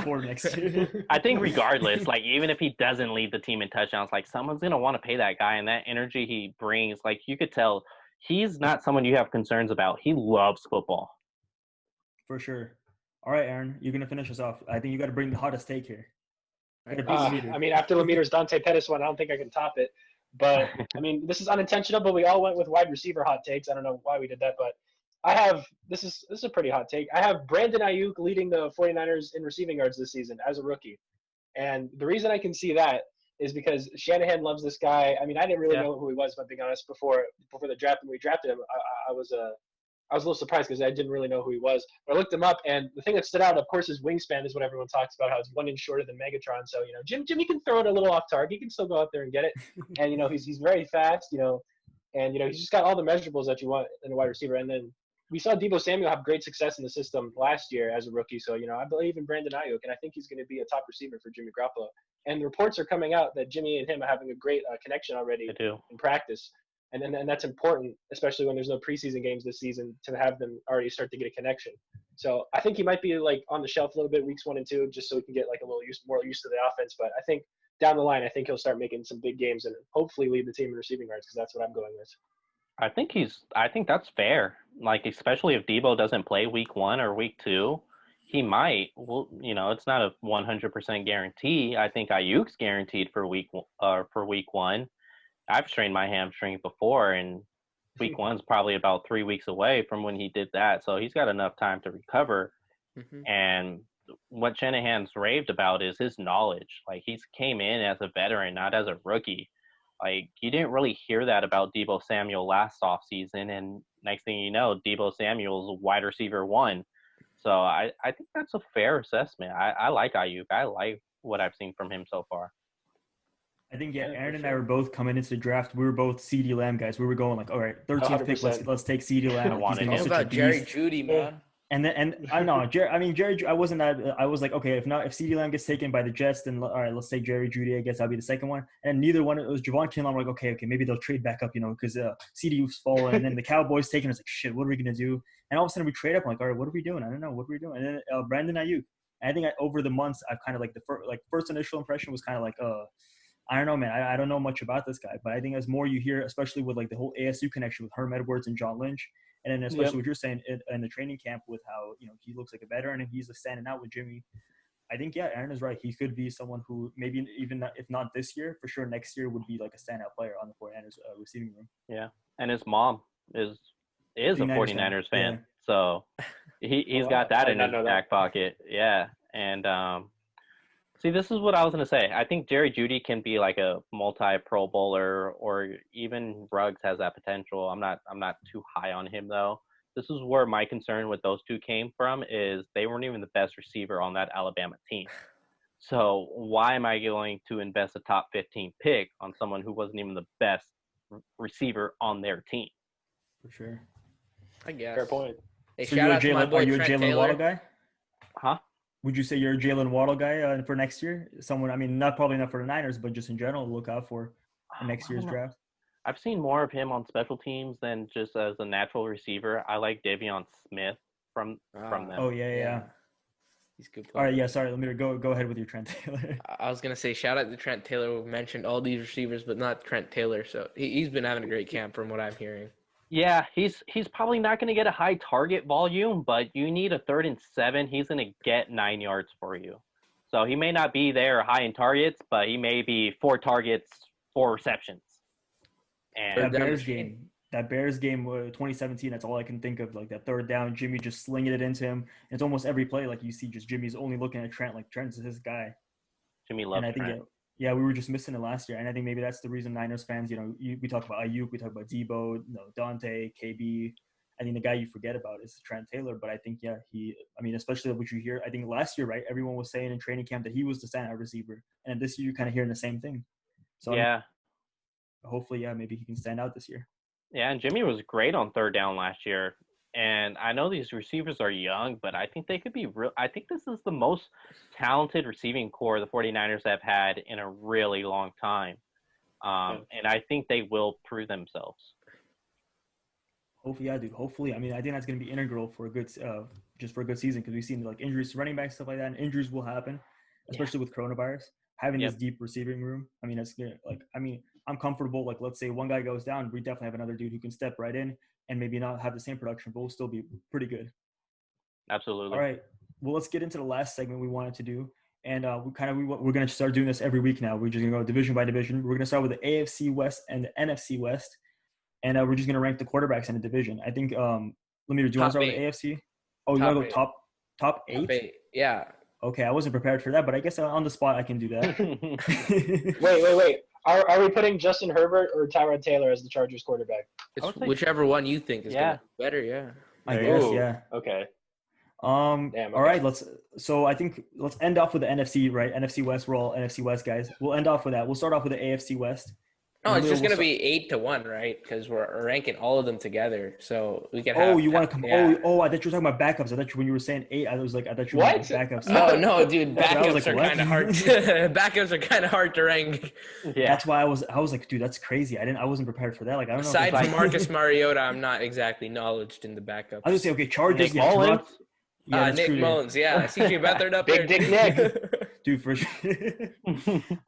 for next year. I think regardless, like even if he doesn't lead the team in touchdowns, like someone's gonna want to pay that guy, and that energy he brings, like you could tell, he's not someone you have concerns about. He loves football. For sure. All right, Aaron, you're gonna finish us off. I think you got to bring the hottest take here. I mean, after Lemeter's Dante Pettis one, I don't think I can top it. But I mean, this is unintentional, but we all went with wide receiver hot takes. I don't know why we did that, but this is a pretty hot take. I have Brandon Ayuk leading the 49ers in receiving yards this season as a rookie. And the reason I can see that is because Shanahan loves this guy. I mean, I didn't really know who he was, if I'm being honest, before the draft. When we drafted him, I was a little surprised because I didn't really know who he was. But I looked him up, and the thing that stood out, of course, his wingspan is what everyone talks about, how it's 1 inch shorter than Megatron. So, Jimmy can throw it a little off target. He can still go out there and get it. And, he's very fast, and, he's just got all the measurables that you want in a wide receiver. And then we saw Deebo Samuel have great success in the system last year as a rookie. So, I believe in Brandon Ayuk, and I think he's going to be a top receiver for Jimmy Garoppolo. And the reports are coming out that Jimmy and him are having a great connection already in practice. And that's important, especially when there's no preseason games this season, to have them already start to get a connection. So I think he might be like on the shelf a little bit weeks 1 and 2, just so he can get like a little more used to the offense. But I think down the line, I think he'll start making some big games and hopefully lead the team in receiving yards, because that's what I'm going with. I think that's fair. Like, especially if Deebo doesn't play week 1 or week 2, he might. Well, it's not a 100% guarantee. I think Ayuk's guaranteed for week 1. I've strained my hamstring before, and week 1's probably about 3 weeks away from when he did that. So he's got enough time to recover. Mm-hmm. And what Shanahan's raved about is his knowledge. Like, he's came in as a veteran, not as a rookie. Like, you didn't really hear that about Deebo Samuel last offseason, and next thing you know, Deebo Samuel's wide receiver 1. So I think that's a fair assessment. I like Ayuk. I like what I've seen from him so far. I think, Aaron and I were both coming into the draft. We were both CeeDee Lamb guys. We were going like, all right, 13th pick, let's take CeeDee Lamb. I wanted him. About Jerry Jeudy, man. And I know, Jerry. I wasn't that. I was like, okay, if CeeDee Lamb gets taken by the Jets, then all right, let's take Jerry Jeudy. I guess that'll be the second one. And neither one. It was Javon Kinlaw. I'm like, okay, maybe they'll trade back up, because CeeDee was falling, and then the Cowboys taking us like, shit, what are we gonna do? And all of a sudden we trade up. I'm like, all right, what are we doing? I don't know, what are we doing? And then Brandon Ayuk. And I think over the months, I've kind of like the first initial impression was kind of like, I don't know, man. I don't know much about this guy, but I think as more you hear, especially with like the whole ASU connection with Herm Edwards and John Lynch, and then especially what you're saying in the training camp with how he looks like a veteran and he's standing out with Jimmy. I think Aaron is right. He could be someone who maybe even if not this year, for sure next year would be like a standout player on the 49ers receiving room. Yeah, and his mom is a 49ers fan, so he's got that in his back pocket. Yeah, and see, this is what I was going to say. I think Jerry Jeudy can be like a multi-Pro Bowler, or even Ruggs has that potential. I'm not too high on him, though. This is where my concern with those two came from, is they weren't even the best receiver on that Alabama team. So why am I going to invest a top 15 pick on someone who wasn't even the best receiver on their team? For sure. I guess. Fair point. Hey, so are you a Jalen Waddle guy? Huh? Would you say you're a Jalen Waddle guy probably next year? Someone, I mean, probably not for the Niners, but just in general, look out for next year's draft. I've seen more of him on special teams than just as a natural receiver. I like Davion Smith from them. Oh, yeah. He's a good player. All right, yeah, sorry. Let me go ahead with your Trent Taylor. I was going to say, shout out to Trent Taylor. We've mentioned all these receivers, but not Trent Taylor. So he's been having a great camp from what I'm hearing. Yeah, he's probably not going to get a high target volume, but you need a 3rd and 7. He's going to get 9 yards for you. So he may not be there high in targets, but he may be 4 targets, 4 receptions. And that Bears game, 2017, that's all I can think of. Like that 3rd down, Jimmy just slinging it into him. It's almost every play, like you see, just Jimmy's only looking at Trent. Like Trent's his guy. Jimmy loves Trent. Yeah, we were just missing it last year, and I think maybe that's the reason Niners fans, we talk about Ayuk, we talk about Deebo, Dante, KB. I think the guy you forget about is Trent Taylor, but I think, especially what you hear, I think last year, right, everyone was saying in training camp that he was the standout receiver, and this year you're kind of hearing the same thing. So yeah, hopefully, maybe he can stand out this year. Yeah, and Jimmy was great on 3rd down last year. And I know these receivers are young, but I think they could be real. I think this is the most talented receiving core the 49ers have had in a really long time. And I think they will prove themselves. Hopefully, yeah, dude. Hopefully, I mean, I think that's going to be integral for a good, just for a good season because we've seen like injuries to running backs, stuff like that, and injuries will happen, especially with coronavirus. Having this deep receiving room, I mean, it's like, I mean, I'm comfortable. Like, let's say one guy goes down, we definitely have another dude who can step right in and maybe not have the same production, but we'll still be pretty good. Absolutely. All right. Well, let's get into the last segment we wanted to do. And we're going to start doing this every week now. We're just going to go division by division. We're going to start with the AFC West and the NFC West. And we're just going to rank the quarterbacks in the division. I think, do you want to start with the AFC? Oh, you want to go top eight? Top 8, yeah. Okay, I wasn't prepared for that, but I guess on the spot I can do that. Wait. Are we putting Justin Herbert or Tyrod Taylor as the Chargers quarterback? It's whichever one you think is gonna be better, yeah. I guess, yeah. Okay. All right, let's end off with the NFC, right? NFC West, we're all NFC West guys. We'll end off with that. We'll start off with the AFC West. No, it's just going to be 8-1, right? Because we're ranking all of them together. So we can have. Oh, you want to come? Yeah. Oh, I thought you were talking about backups. I thought when you were saying 8, I thought you were talking about backups. Oh, no, dude. Backups are kind of hard. Backups are kind of hard to rank. Yeah. That's why I was like, dude, that's crazy. I wasn't prepared for that. Like, I don't know. Aside from Marcus Mariota, I'm not exactly knowledged in the backups. I was going to say, okay, Chargers. Nick Mullins. Yeah, Nick Mullins, yeah. CJ Beathard up there. Big Dick Nick. Dude, for sure.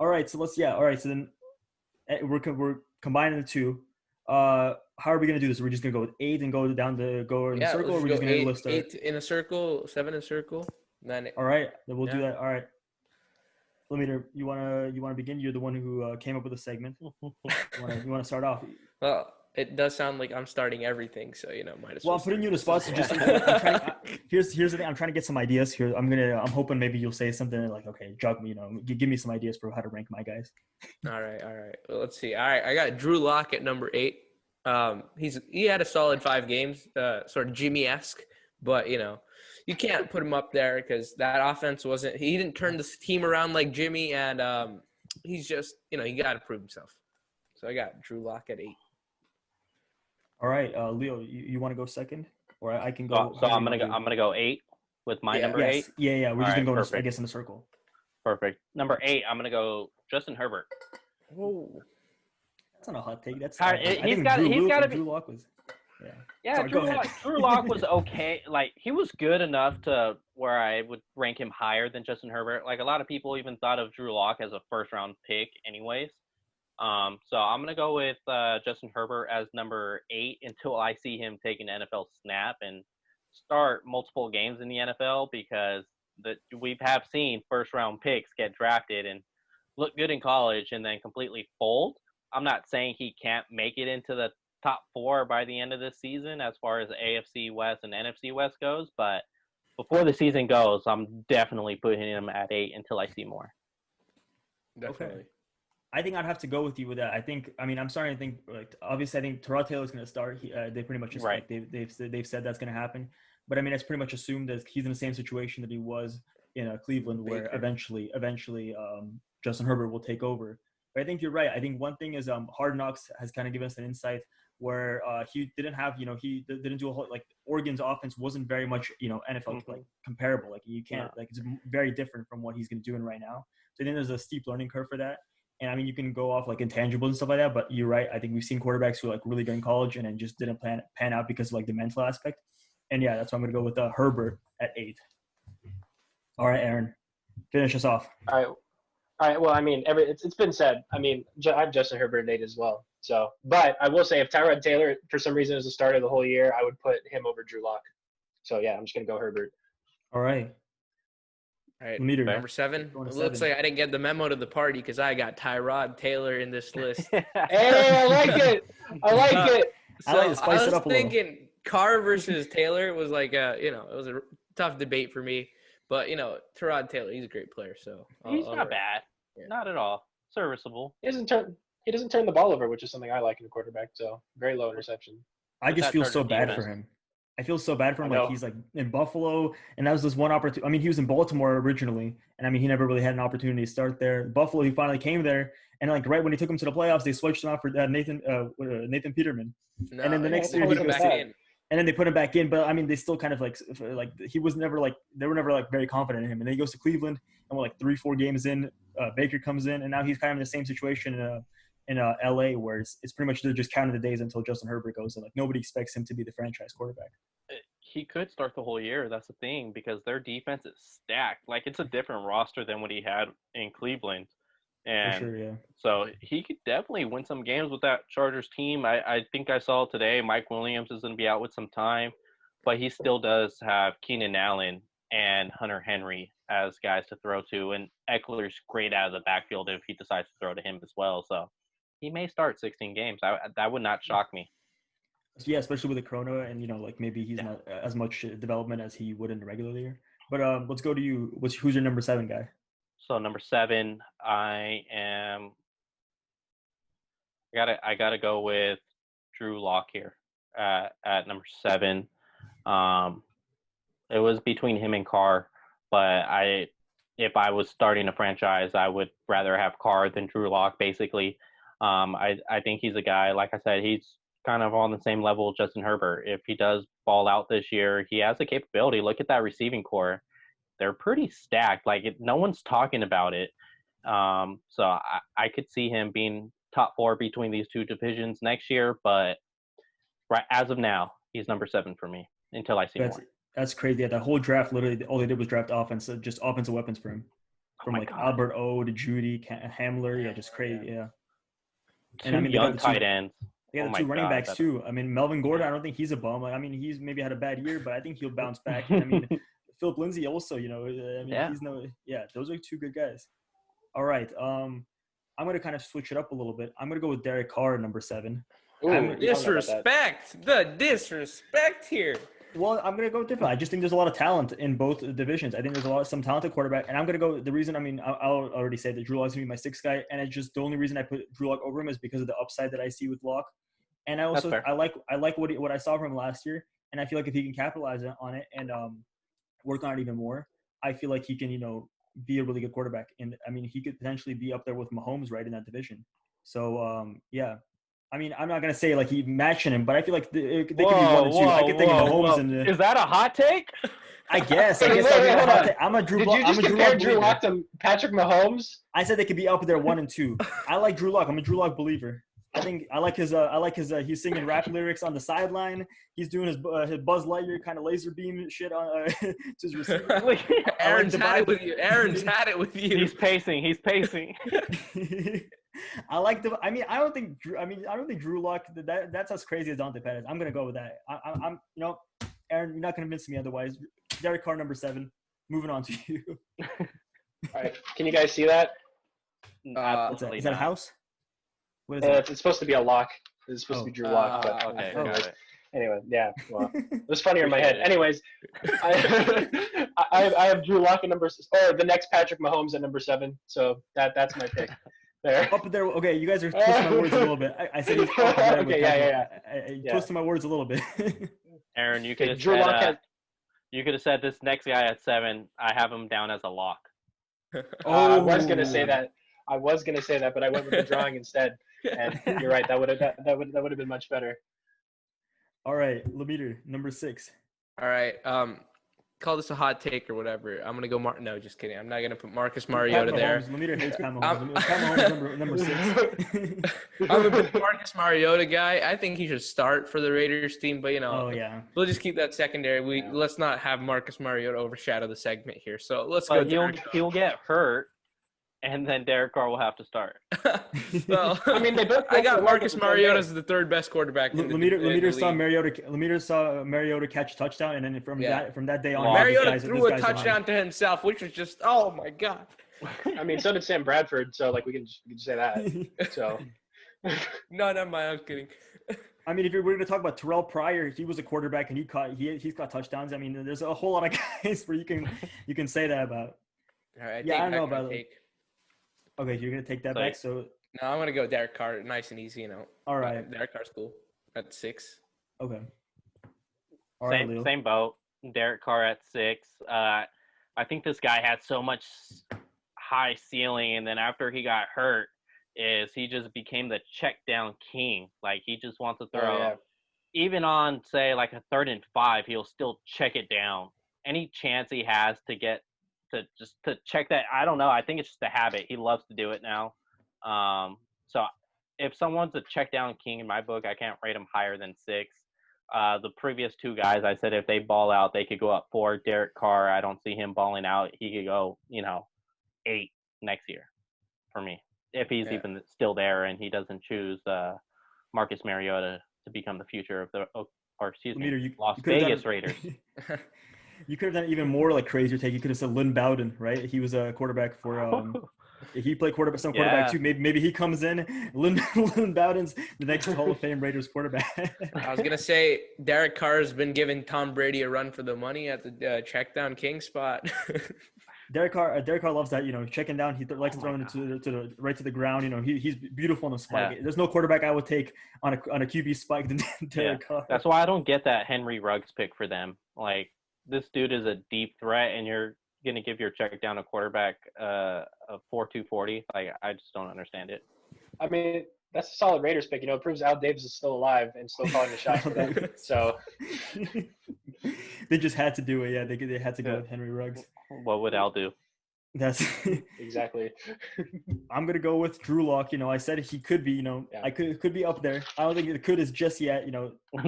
All right, so then we're combining the two. How are we gonna do this? We're just gonna go with 8 and go in the circle, or we're just gonna list 8 in a circle, 7 in a circle. All right, then we'll do that. All right. Lemeter, you wanna begin? You're the one who came up with the segment. You wanna start off? Well, it does sound like I'm starting everything, so might as well. Well, I'm putting you in the spot. So just here's the thing. I'm trying to get some ideas here. I'm hoping maybe you'll say something like, okay, jog me. Give me some ideas for how to rank my guys. All right. Well, let's see. All right, I got Drew Lock at number 8. He had a solid 5 games, sort of Jimmy-esque, but you can't put him up there because that offense he didn't turn the team around like Jimmy, and he's just he got to prove himself. So I got Drew Lock at 8. All right, Leo, you want to go second, or I can go? So I'm gonna go 8 with my number 8. Yeah. We're just gonna go, I guess, in a circle. Perfect. Number 8, I'm gonna go Justin Herbert. Oh, that's not a hot take. That's he's got to be. Drew Lock was. Yeah, Sorry, Drew Lock was okay. Like, he was good enough to where I would rank him higher than Justin Herbert. Like, a lot of people even thought of Drew Lock as a first-round pick anyways. So I'm going to go with Justin Herbert as number 8 until I see him take an NFL snap and start multiple games in the NFL, because we have seen first-round picks get drafted and look good in college and then completely fold. I'm not saying he can't make it into the top 4 by the end of this season as far as AFC West and NFC West goes, but before the season goes, I'm definitely putting him at 8 until I see more. Definitely. Okay. I think I'd have to go with you with that. I'm starting to think, like, obviously I think Tyrod Taylor's going to start. They pretty much just, right. Like, they've said that's going to happen. But it's pretty much assumed that he's in the same situation that he was in Cleveland, where eventually Justin Herbert will take over. But I think you're right. I think one thing is Hard Knocks has kind of given us an insight where he didn't have, he didn't do a whole, like, Oregon's offense wasn't very much, NFL like comparable. Like, you can't, like, it's very different from what he's going to do right now. So I think there's a steep learning curve for that. And you can go off like intangibles and stuff like that, but you're right. I think we've seen quarterbacks who are like really good in college and then just didn't pan out because of like the mental aspect. And yeah, that's why I'm going to go with Herbert at 8. All right, Aaron, finish us off. All right. Well, it's been said. I have Justin Herbert at 8 as well. So, but I will say if Tyrod Taylor for some reason is the starter the whole year, I would put him over Drew Lock. So yeah, I'm just going to go Herbert. All right. All right, number 7. It looks like I didn't get the memo to the party because I got Tyrod Taylor in this list. Hey, I like it. So I was thinking Carr versus Taylor was like it was a tough debate for me. But, Tyrod Taylor, he's a great player. So he's not bad. Yeah. Not at all. Serviceable. He doesn't turn the ball over, which is something I like in a quarterback. So very low interception. I just feel so bad for him. I feel so bad for him. Like, he's like in Buffalo, and that was this one opportunity. He was in Baltimore originally, and he never really had an opportunity to start there. Buffalo, he finally came there, and like right when he took him to the playoffs, they switched him out for Nathan Peterman. No, and then the next year he goes in. And then they put him back in, but they still kind of like he was never like they were never like very confident in him. And then he goes to Cleveland, and we're like 3-4 games in, Baker comes in, and now he's kind of in the same situation in LA, where it's pretty much they're just counting the days until Justin Herbert goes, and like nobody expects him to be the franchise quarterback. He could start the whole year. That's the thing, because their defense is stacked. Like, it's a different roster than what he had in Cleveland. And For sure, yeah. so he could definitely win some games with that Chargers team. I think I saw today Mike Williams is going to be out with some time, but he still does have Keenan Allen and Hunter Henry as guys to throw to, and Eckler's great out of the backfield if he decides to throw to him as well. So he may start 16 games. That would not shock me. Yeah, especially with the Corona, and like maybe he's not as much development as he would in the regular year. But let's go to you. Who's your number 7 guy? So number 7, I gotta go with Drew Lock here at number 7. It was between him and Carr, but if I was starting a franchise, I would rather have Carr than Drew Lock. Basically, I think he's a guy. Like I said, he's kind of on the same level as Justin Herbert. If he does ball out this year, he has the capability. Look at that receiving core. They're pretty stacked. Like, no one's talking about it. So I could see him being top 4 between these two divisions next year. But right as of now, he's number 7 for me until I see more. That's crazy. Yeah, that whole draft, literally, all they did was draft offense, just offensive weapons for him. From God. Albert O to Judy, Hamler. Yeah, just crazy. Yeah. And I mean, young tight ends. They got the 2 running backs too. I mean, Melvin Gordon, I don't think he's a bum. Like, I mean, he's maybe had a bad year, but I think he'll bounce back. I mean, Philip Lindsay also, he's those are 2 good guys. All right. I'm going to kind of switch it up a little bit. I'm going to go with Derek Carr at number 7. Ooh, disrespect. The disrespect here. Well, I'm going to go different. I just think there's a lot of talent in both divisions. I think there's some talented quarterback. And I'm going to go – the reason – I mean, I'll already say that Drew Lock's going to be my 6th guy. And it's just the only reason I put Drew Lock over him is because of the upside that I see with Lock. And I like what I saw from him last year. And I feel like if he can capitalize on it and work on it even more, I feel like he can, be a really good quarterback. And, I mean, he could potentially be up there with Mahomes right in that division. So, yeah. I mean, I'm not going to say, like, he's matching him, but I feel like they could be 1 and 2. I could think of Mahomes. And is that a hot take? I guess. I'm a Drew Lock. Did you just compare Drew Lock to Patrick Mahomes? I said they could be up there 1 and 2. I like Drew Lock. I'm a Drew Lock believer. I like his he's singing rap lyrics on the sideline. He's doing his Buzz Lightyear kind of laser beam shit on to his receiver. Aaron's had it with you. He's pacing. I like the. I don't think Drew Lock. That's as crazy as Dante Pettis. I'm gonna go with that. I'm Aaron, you're not gonna convince me otherwise. Derek Carr, number 7. Moving on to you. All right. Can you guys see that? Is that a house? What is it's supposed to be a lock. It's supposed to be Drew Lock. But okay. Anyway, yeah. Well, it was funnier in my head. Anyways, I have Drew Lock at number 6, or the next Patrick Mahomes at number 7. So that's my pick. There. Up there. Okay, you guys are twisting my words a little bit. I said he's up there. Okay, yeah. Twisting my words a little bit. Aaron, you could have said this next guy at 7. I have him down as a lock. I was gonna say that, but I went with the drawing instead. And you're right. That would have been much better. All right, Lemeter, number 6. All right. Call this a hot take or whatever. I'm gonna go. No, just kidding. I'm not gonna put Marcus Mariota there. Lemeter hates Pat Mahomes. Pat Mahomes number 6. I'm a big Marcus Mariota guy. I think he should start for the Raiders team, but we'll just keep that secondary. Let's not have Marcus Mariota overshadow the segment here. So let's go. He'll get hurt, and then Derek Carr will have to start. Well, I mean, I got Marcus Mariota as the 3rd best quarterback. Lemeter saw Mariota catch a touchdown, and then from that day on, Mariota threw a touchdown to himself, which was just, oh my god. I mean, so did Sam Bradford. So we can just say that. So. No, never mind. I was kidding. I mean, if we're going to talk about Terrell Pryor, he was a quarterback and he's caught touchdowns. I mean, there's a whole lot of guys where you can say that about. All right, I don't know about it. Okay, you're going to take that back. So no, I'm going to go Derek Carr, nice and easy, All right. Derek Carr's cool at 6. Okay. All right, same boat. Derek Carr at 6. I think this guy had so much high ceiling, and then after he got hurt, he just became the check down king. Like, he just wants to throw, even on, say, like a 3rd and 5, he'll still check it down. Any chance he has to get to check that, I don't know. I think it's just a habit. He loves to do it now. So if someone's a check down king in my book, I can't rate him higher than 6. The previous 2 guys, I said if they ball out, they could go up 4. Derek Carr, I don't see him balling out. He could go, 8 next year for me, if he's even still there and he doesn't choose Marcus Mariota to become the future of the Las Vegas Raiders. You could have done even more like crazier take. You could have said Lynn Bowden, right? He was a quarterback for he played quarterback too. Maybe he comes in. Lynn Bowden's the next Hall of Fame Raiders quarterback. I was gonna say Derek Carr has been giving Tom Brady a run for the money at the check down king spot. Derek Carr loves that, checking down. He likes throwing it to the ground. He's beautiful on a spike. Yeah. There's no quarterback I would take on a QB spike than Derek Carr. That's why I don't get that Henry Ruggs pick for them. Like, this dude is a deep threat, and you're gonna give your check down a quarterback a 4.240. Like, I just don't understand it. I mean, that's a solid Raiders pick. It proves Al Davis is still alive and still calling the shots for them. So they just had to do it. Yeah, they had to go with Henry Ruggs. What would Al do? That's exactly. I'm gonna go with Drew Lock. I said he could be. I could be up there. I don't think the could is just yet.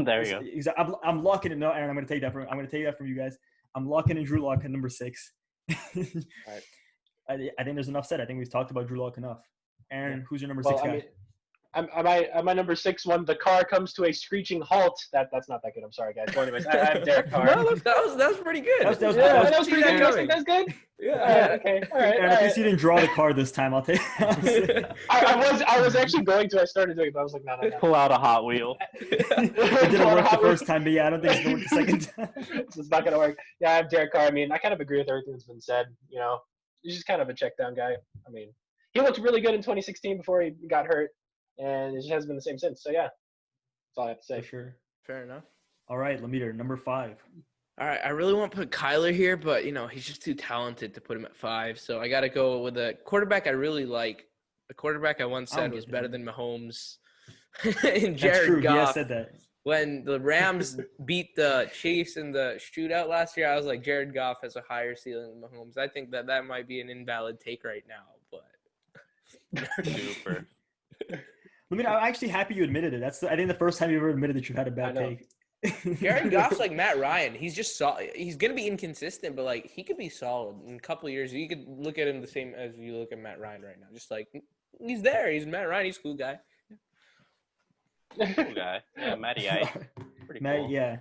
There you go. I'm locking it. No, Aaron, I'm gonna take that from you guys. I'm locking in Drew Lock at number 6. All right. I think there's enough said. I think we've talked about Drew Lock enough. Aaron, who's your number 6 guy? I'm my number 6 one. The car comes to a screeching halt. That's not that good. I'm sorry, guys. Well, anyways, I have Derek Carr. No, that was pretty good. That was pretty good. That's good. Yeah. Okay. All right. Aaron, at least you didn't draw the card this time. I'll take. I was actually going to. I started doing it, but I was like, no. Pull out a Hot Wheel. It didn't work the first time, but yeah, I don't think it's going to work the second time. So it's not going to work. Yeah, I have Derek Carr. I mean, I kind of agree with everything that's been said. He's just kind of a check down guy. I mean, he looked really good in 2016 before he got hurt. And it just hasn't been the same since. So, yeah, that's all I have to say. For sure. Fair enough. All right, Lemire, number 5. All right, I really want to put Kyler here, but, he's just too talented to put him at 5. So I got to go with a quarterback I really like. A quarterback I once said was better than Mahomes. And Jared That's true. Goff. He has said that. When the Rams beat the Chiefs in the shootout last year, I was like, Jared Goff has a higher ceiling than Mahomes. I think that might be an invalid take right now, but. Super. I'm actually happy you admitted it. I think the first time you ever admitted that you had a bad take. Jared Goff's like Matt Ryan. He's just solid. He's gonna be inconsistent, but like he could be solid in a couple of years. You could look at him the same as you look at Matt Ryan right now. Just like he's there. He's Matt Ryan. He's a cool guy. Cool guy. Yeah, Matty Ice. Pretty cool. Yeah.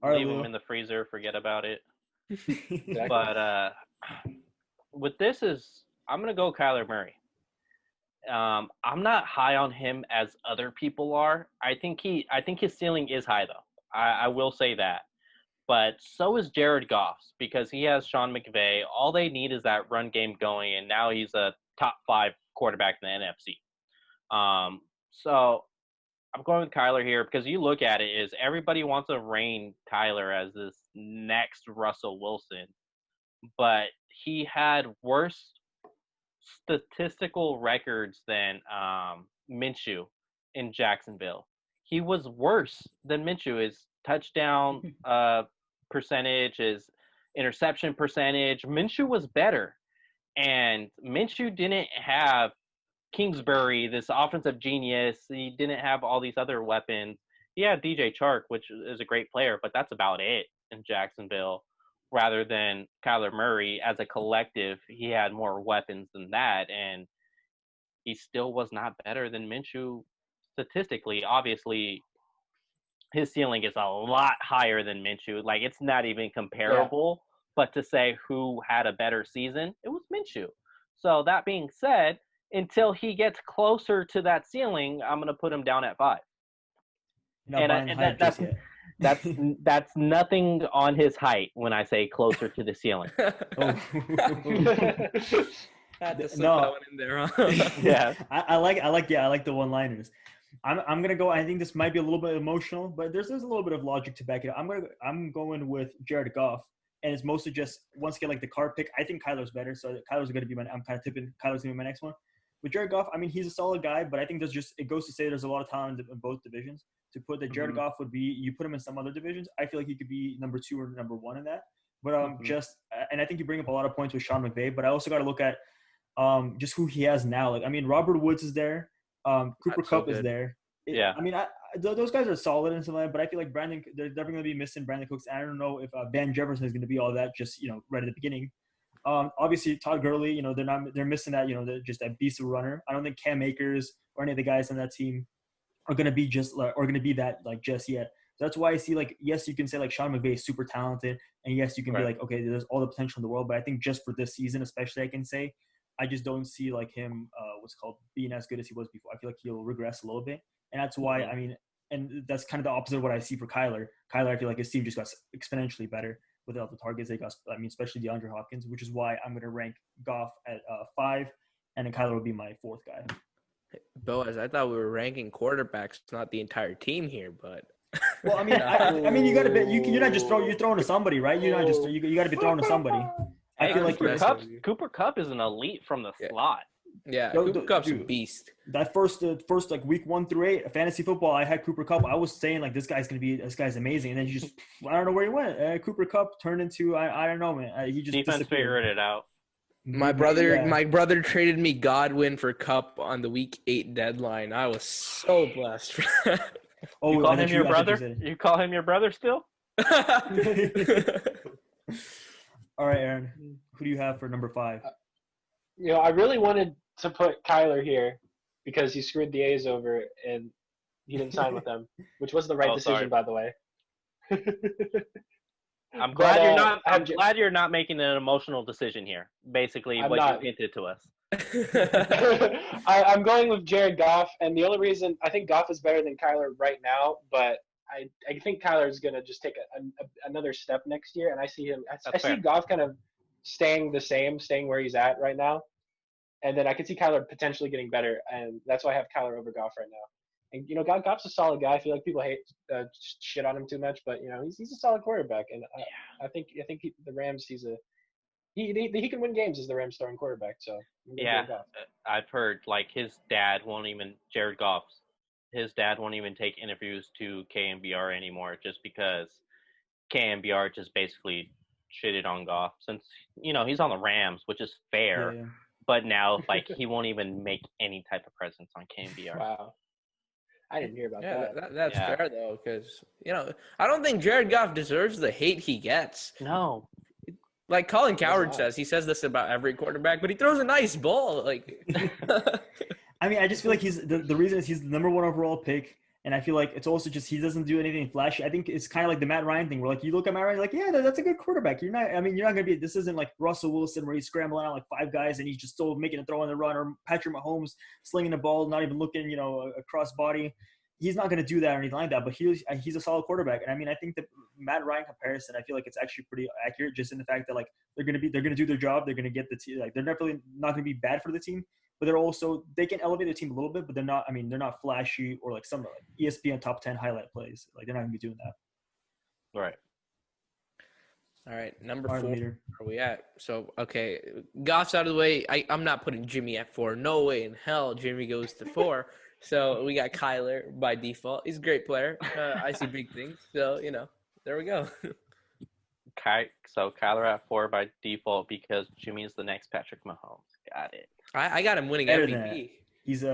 Leave him in the freezer. Forget about it. Exactly. But with this I'm gonna go Kyler Murray. I'm not high on him as other people are. I think his ceiling is high though. I will say that. But so is Jared Goff's because he has Sean McVay. All they need is that run game going, and now he's a top 5 quarterback in the NFC. So I'm going with Kyler here because you look at it is everybody wants to reign Kyler as this next Russell Wilson, but he had worse statistical records than Minshew in Jacksonville. He was worse than Minshew. His touchdown percentage, his interception percentage. Minshew was better. And Minshew didn't have Kingsbury, this offensive genius. He didn't have all these other weapons. He had DJ Chark, which is a great player, but that's about it in Jacksonville. Rather than Kyler Murray, as a collective, he had more weapons than that, and he still was not better than Minshew statistically. Obviously, his ceiling is a lot higher than Minshew. Like, it's not even comparable. Yeah. But to say who had a better season, it was Minshew. So that being said, until he gets closer to that ceiling, I'm going to put him down at 5. That's nothing on his height when I say closer to the ceiling. Had to slip that one in there, huh? Yeah, I like the one-liners. I'm gonna go. I think this might be a little bit emotional, but there's a little bit of logic to back it up. I'm going with Jared Goff, and it's mostly just once again like the card pick. I think Kyler's better, so Kyler's gonna be I'm kind of tipping Kyler's gonna be my next one. With Jared Goff, I mean he's a solid guy, but I think it goes to say there's a lot of talent in both divisions. To put that Jared Goff would be, you put him in some other divisions, I feel like he could be number 2 or number 1 in that. But and I think you bring up a lot of points with Sean McVay, but I also got to look at just who he has now. Like, I mean, Robert Woods is there. Cooper That's so Kupp is good. there. Yeah. I mean, those guys are solid and stuff like that, but I feel like they're definitely going to be missing Brandon Cooks. I don't know if Van Jefferson is going to be all that just, right at the beginning. Obviously, Todd Gurley, they're missing that, just that beast of a runner. I don't think Cam Akers or any of the guys on that team are going to be that like just yet. So that's why I see like, yes, you can say like Sean McVay is super talented, and yes, you can be like, okay, there's all the potential in the world, but I think just for this season, especially, I can say I just don't see like him, being as good as he was before. I feel like he'll regress a little bit, and that's why I mean, and that's kind of the opposite of what I see for Kyler. I feel like his team just got exponentially better without the targets they got. I mean, especially DeAndre Hopkins, which is why I'm going to rank Goff at 5, and then Kyler will be my 4th guy. Boaz, I thought we were ranking quarterbacks, not the entire team here, but. Well, I mean, I mean, you got to be. You're not just you're throwing to somebody, right? You're not just you got to be throwing to somebody. I feel like Cooper Kupp is an elite from the slot. Yeah, Cooper Kupp's a beast. That first like week 1 through 8 fantasy football, I had Cooper Kupp. I was saying like this guy's amazing, and then he just I don't know where he went. Cooper Kupp turned into I don't know, man. He just defense figured it out. My brother traded me Godwin for Kupp on the week 8 deadline. I was so blessed. Oh, you call him your brother? You call him your brother still? All right, Aaron. Who do you have for number 5? I really wanted to put Kyler here because he screwed the A's over and he didn't sign with them, which was the right decision, by the way. I'm glad you're not making an emotional decision here. Basically, you hinted to us. I'm going with Jared Goff, and the only reason I think Goff is better than Kyler right now, but I think Kyler is going to just take another step next year, and I see him. I see Goff kind of staying where he's at right now, and then I can see Kyler potentially getting better, and that's why I have Kyler over Goff right now. And Goff's a solid guy. I feel like people hate shit on him too much, but he's a solid quarterback, and I think the Rams he can win games as the Rams starting quarterback. So yeah, I've heard like Jared Goff's his dad won't even take interviews to KMBR anymore just because KMBR just basically shitted on Goff since he's on the Rams, which is fair. Yeah. But now like he won't even make any type of presence on KMBR. Wow. I didn't hear about that. That's fair, though, because, I don't think Jared Goff deserves the hate he gets. No. Like Colin Cowherd says, he says this about every quarterback, but he throws a nice ball. Like, I mean, I just feel like he's the reason is he's the number 1 overall pick, and I feel like it's also just he doesn't do anything flashy. I think it's kind of like the Matt Ryan thing, where like you look at Matt Ryan, like, yeah, that's a good quarterback. You're not going to be. This isn't like Russell Wilson where he's scrambling out like 5 guys and he's just still making a throw on the run, or Patrick Mahomes slinging the ball, not even looking, across body. He's not going to do that or anything like that, but he's a solid quarterback. And I mean, I think the Matt Ryan comparison, I feel like it's actually pretty accurate, just in the fact that like they're going to do their job. They're going to get the team. Like they're definitely not going to be bad for the team, but they can elevate the team a little bit, but they're not. I mean, they're not flashy or like some like ESPN top 10 highlight plays. Like they're not going to be doing that. Right. All right, number 4. Where are we at? So, okay, Goff's out of the way. I'm not putting Jimmy at 4. No way in hell Jimmy goes to 4. So we got Kyler by default. He's a great player. I see big things. So, there we go. So Kyler at 4 by default because Jimmy is the next Patrick Mahomes. Got it. I got him winning MVP. He's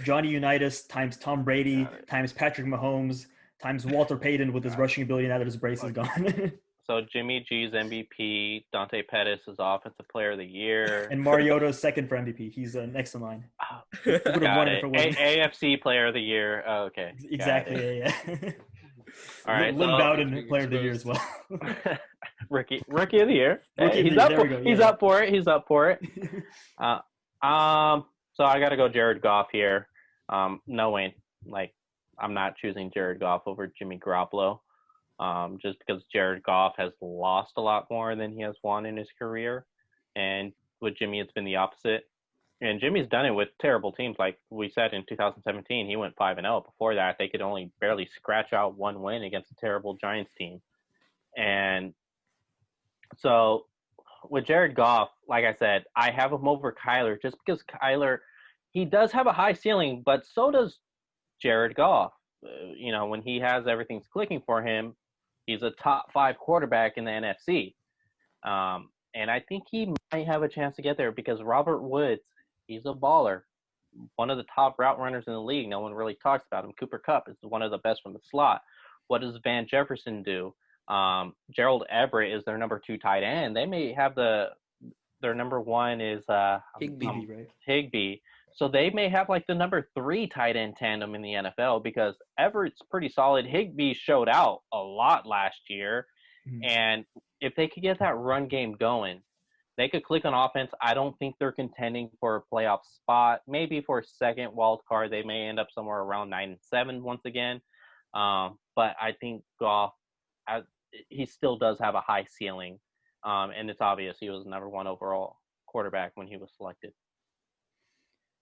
Johnny Unitas times Tom Brady times Patrick Mahomes times Walter Payton with his rushing ability now that his brace is gone. So Jimmy G's MVP, Dante Pettis is Offensive Player of the Year, and Mariota's second for MVP. He's next in line. Got it. AFC Player of the Year. Oh, okay. Exactly. Yeah. All right. Lynn Bowden Player of the Year as well. Rookie of the Year. He's up for it. He's up for it. So I got to go Jared Goff here. Knowing like I'm not choosing Jared Goff over Jimmy Garoppolo. Just because Jared Goff has lost a lot more than he has won in his career. And with Jimmy, it's been the opposite. And Jimmy's done it with terrible teams. Like we said in 2017, he went 5-0. Before that, they could only barely scratch out 1 win against a terrible Giants team. And so with Jared Goff, like I said, I have him over Kyler just because Kyler, he does have a high ceiling, but so does Jared Goff. When he has everything's clicking for him, he's a top 5 quarterback in the NFC. And I think he might have a chance to get there because Robert Woods, he's a baller. one of the top route runners in the league. No one really talks about him. Cooper Kupp is one of the best from the slot. What does Van Jefferson do? Gerald Everett is their number 2 tight end. They may have their number 1 is Higbee, right? Higbee. So they may have like the number 3 tight end tandem in the NFL because Everett's pretty solid. Higbee showed out a lot last year. Mhm. And if they could get that run game going, they could click on offense. I don't think they're contending for a playoff spot. Maybe for a second wild card, they may end up somewhere around 9-7 once again. But I think Goff, he still does have a high ceiling. And it's obvious he was number 1 overall quarterback when he was selected.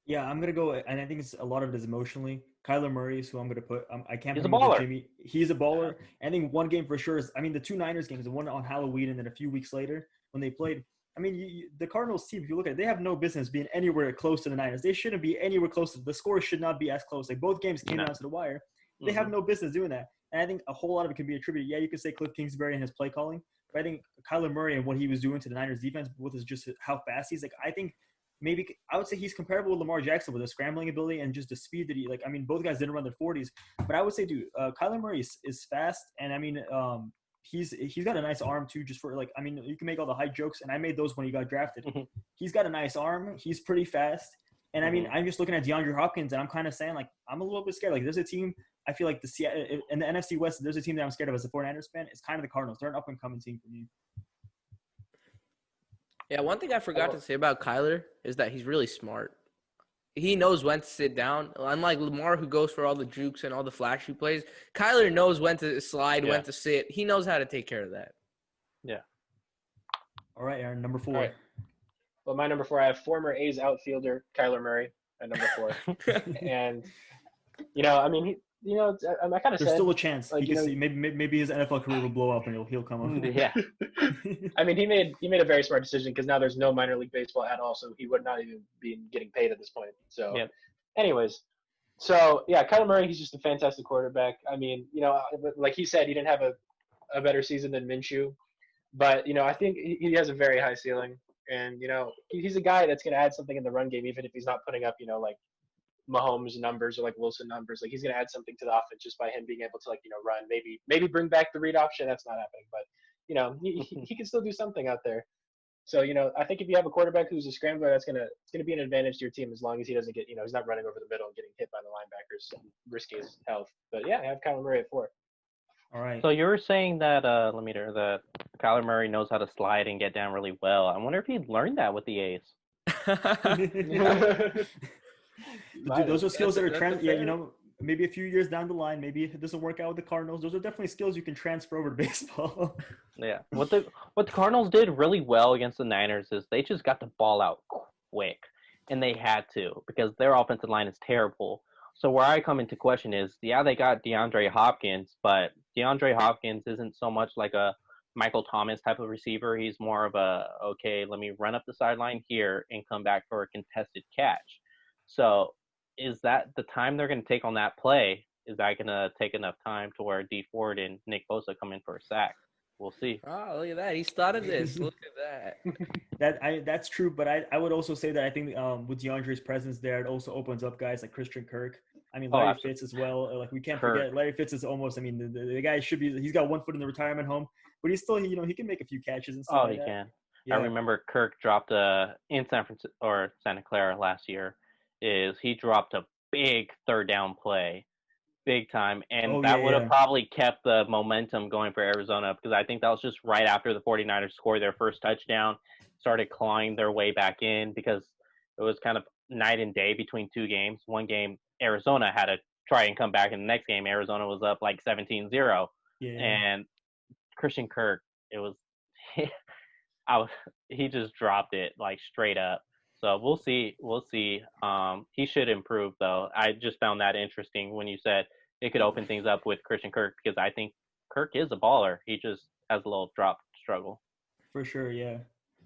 Yeah, I'm gonna go, and I think it's a lot of it is emotionally. Kyler Murray is who I'm gonna put. I can't. He's a put him over baller. Jimmy. He's a baller. I think one game for sure is. I mean, the 2 Niners games, the one on Halloween, and then a few weeks later when they played. I mean, the Cardinals team, if you look at it, they have no business being anywhere close to the Niners. They shouldn't be anywhere close. The score should not be as close. Like both games came down to the wire. They have no business doing that. And I think a whole lot of it can be attributed. Yeah, you could say Cliff Kingsbury and his play calling, but I think Kyler Murray and what he was doing to the Niners defense with his just how fast he's. Like I think. Maybe I would say he's comparable with Lamar Jackson with the scrambling ability and just the speed that he like. I mean, both guys didn't run their 40s, but I would say, dude, Kyler Murray is fast, and I mean, he's got a nice arm too. Just for like, I mean, you can make all the hype jokes, and I made those when he got drafted. He's got a nice arm. He's pretty fast, and I mean, I'm just looking at DeAndre Hopkins, and I'm kind of saying like, I'm a little bit scared. Like, there's a team. I feel like in the NFC West, there's a team that I'm scared of as a 49ers fan. It's kind of the Cardinals. They're an up and coming team for me. Yeah, one thing I forgot to say about Kyler is that he's really smart. He knows when to sit down. Unlike Lamar, who goes for all the jukes and all the flashy plays, Kyler knows when to slide, when to sit. He knows how to take care of that. Yeah. All right, Aaron, number 4. All right. Well, my number 4, I have former A's outfielder Kyler Murray at number 4. And, I mean, I kind of said. There's still a chance. Like, He can see, maybe his NFL career will blow up and he'll come up. Yeah. I mean, he made a very smart decision because now there's no minor league baseball at all, so he would not even be getting paid at this point. So, anyways, Kyler Murray, he's just a fantastic quarterback. I mean, like he said, he didn't have a better season than Minshew, but I think he has a very high ceiling, and he's a guy that's going to add something in the run game, even if he's not putting up like Mahomes numbers or like Wilson numbers. Like he's going to add something to the offense just by him being able to run, maybe bring back the read option. That's not happening, but he can still do something out there. So, I think if you have a quarterback who's a scrambler, it's going to be an advantage to your team as long as he doesn't get, he's not running over the middle and getting hit by the linebackers and risking his health. But yeah, I have Kyler Murray at 4. All right. So you were saying that that Kyler Murray knows how to slide and get down really well. I wonder if he learned that with the A's. Dude, those are skills that are maybe a few years down the line, maybe if it doesn't work out with the Cardinals, those are definitely skills you can transfer over to baseball. Yeah. What the Cardinals did really well against the Niners is they just got the ball out quick, and they had to because their offensive line is terrible. So where I come into question is, they got DeAndre Hopkins, but DeAndre Hopkins isn't so much like a Michael Thomas type of receiver. He's more of let me run up the sideline here and come back for a contested catch. So is that the time they're going to take on that play? Is that going to take enough time to where D Ford and Nick Bosa come in for a sack? We'll see. Oh, look at that. He started this. Look at that. That's true, but I would also say that I think with DeAndre's presence there, it also opens up guys like Christian Kirk. I mean, Larry Fitz as well. Like we can't forget, Larry Fitz is almost. I mean, the guy he's got one foot in the retirement home, but he's still he can make a few catches and stuff. Oh, like he can. Yeah. I remember Kirk dropped in San Francisco or Santa Clara last year. He dropped a big third down play, big time, and that would have probably kept the momentum going for Arizona because I think that was just right after the 49ers scored their first touchdown, started clawing their way back in because it was kind of night and day between 2 games. One game, Arizona had to try and come back, and the next game, Arizona was up like 17-0. Yeah. And Christian Kirk, he just dropped it like straight up. So we'll see. He should improve, though. I just found that interesting when you said it could open things up with Christian Kirk because I think Kirk is a baller. He just has a little drop struggle. For sure, yeah.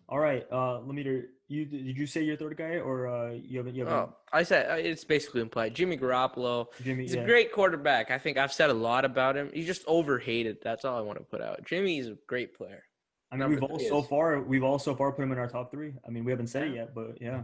All right, Lemiter, did you say your third guy or you haven't? Oh, I said it's basically implied. Jimmy Garoppolo. He's a great quarterback. I think I've said a lot about him. He's just overhated. That's all I want to put out. Jimmy's a great player. I mean, we've all so far put him in our top 3. I mean, we haven't said it yet, but yeah.